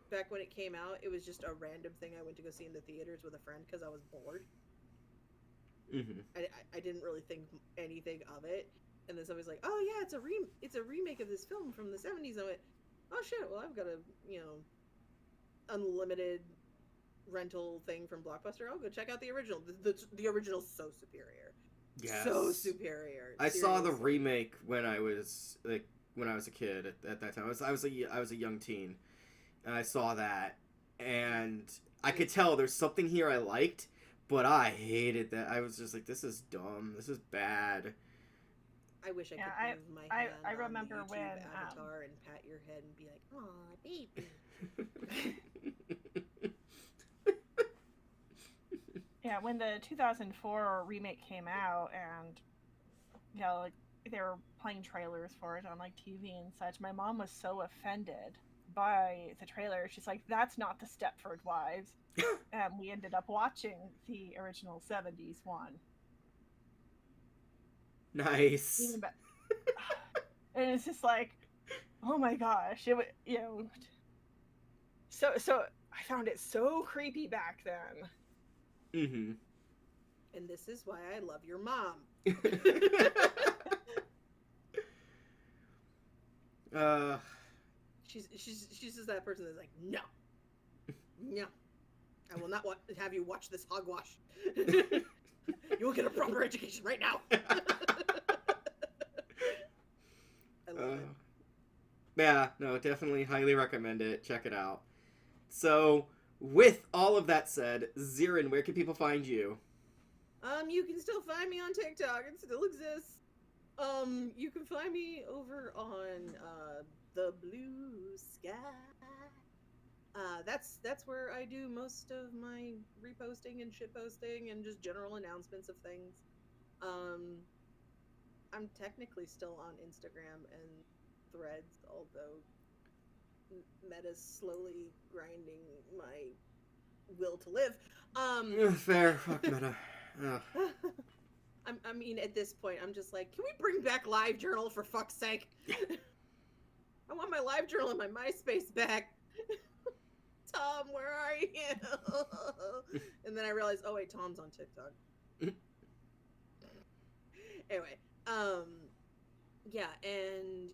back when it came out. It was just a random thing I went to go see in the theaters with a friend because I was bored. Mm-hmm. I didn't really think anything of it, and then somebody's like, "Oh yeah, it's a remake of this film from the '70s." I went, "Oh shit! Well, I've got a unlimited rental thing from Blockbuster. I'll go check out the original. The original's so superior, so Yes. superior. I saw the Seriously." remake when I was a kid at that time. I was a young teen, and I saw that, and I could tell there's something here I liked, but I hated that. I was just like, this is dumb. This is bad. I wish I Yeah, could move my hand I on the remember YouTube when avatar and pat your head and be like, "Aw, baby." yeah, when the 2004 remake came out, and like they were playing trailers for it on like TV and such, my mom was so offended by the trailer. She's like, "That's not the Stepford Wives," and we ended up watching the original '70s one. Nice. Even but, and it's just like, oh my gosh, it was so I found it so creepy back then. Mm-hmm. And this is why I love your mom. uh, She's just that person that's like, no, no, I will not have you watch this hogwash. You will get a proper education right now. I love it. yeah, no, definitely highly recommend it. Check it out. So, with all of that said, Xeiren, where can people find you? You can still find me on TikTok. It still exists. You can find me over on the Blue Sky. That's where I do most of my reposting and shitposting and just general announcements of things. Um, I'm technically still on Instagram and Threads, although Meta's slowly grinding my will to live. Fair. Fuck meta. Ugh. I mean, at this point, I'm just like, can we bring back LiveJournal for fuck's sake? I want my LiveJournal and my MySpace back. Tom, where are you? And then I realized, oh wait, Tom's on TikTok. Anyway, yeah, and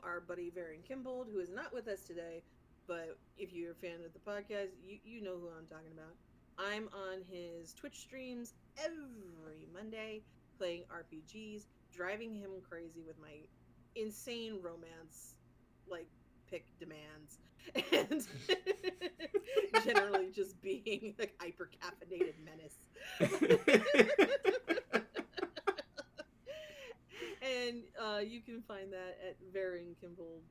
our buddy Varren Kimbold, who is not with us today, but if you're a fan of the podcast, you know who I'm talking about. I'm on his Twitch streams every Monday, playing RPGs, driving him crazy with my insane romance, like, pick demands, and generally just being like hyper caffeinated menace. And you can find that at Varren Kimball.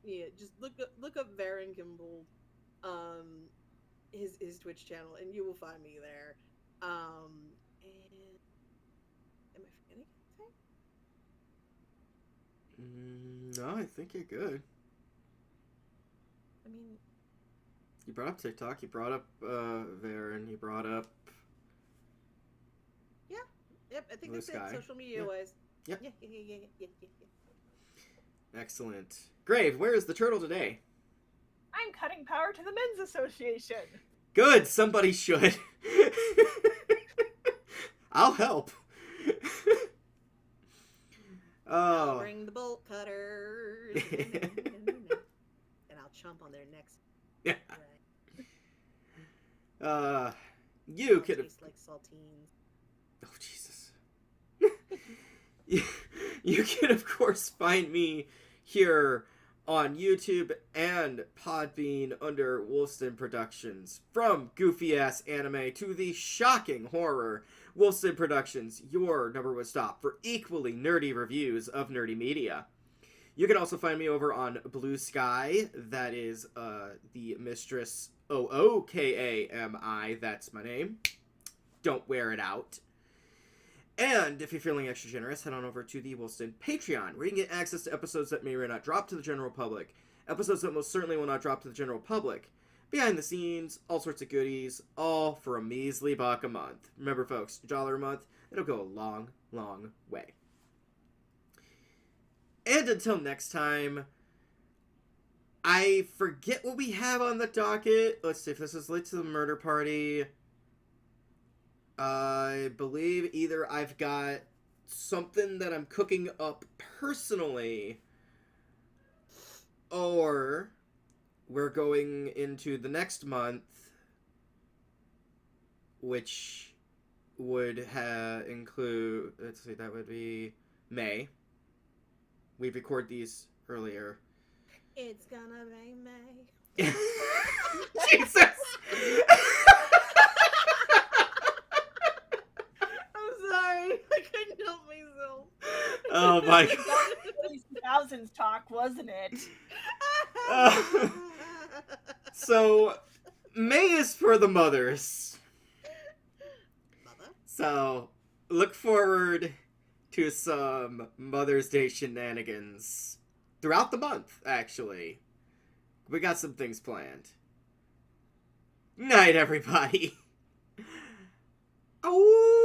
Yeah, just look up Varren Kimball, his Twitch channel, and you will find me there. And am I forgetting anything? No, I think you're good. I mean, You brought up TikTok, you brought up Varren, you brought up... yep, I think Blue that's Sky. it, social media wise. Yep. Yeah. Excellent. Grave, where is the turtle today? I'm cutting power to the Men's Association. Good, somebody should. I'll help. I'll bring the bolt cutters. And I'll chomp on their necks. Yeah. Right. You could have... Taste like saltines. Oh, Jesus. You can, of course, find me here on YouTube and Podbean under Wolfson Productions. From goofy-ass anime to the shocking horror, Wolfson Productions, your number one stop for equally nerdy reviews of nerdy media. You can also find me over on Blue Sky. That is the Mistress Ookami. That's my name. Don't wear it out. And if you're feeling extra generous, head on over to the Wolfson Patreon, where you can get access to episodes that may or may not drop to the general public, episodes that most certainly will not drop to the general public, behind the scenes, all sorts of goodies, all for a measly $1 a month. Remember, folks, $1 a month, it'll go a long, long way. And until next time, I forget what we have on the docket. Let's see if this is late to the murder party. I believe either I've got something that I'm cooking up personally, or we're going into the next month, which would include, let's see, that would be May. We record these earlier. It's gonna be May. Jesus! Sorry, I couldn't help myself. Oh my god. That was 2000s talk, wasn't it? So, May is for the mothers. Mother? So, look forward to some Mother's Day shenanigans throughout the month, actually. We got some things planned. Night, everybody. Oh.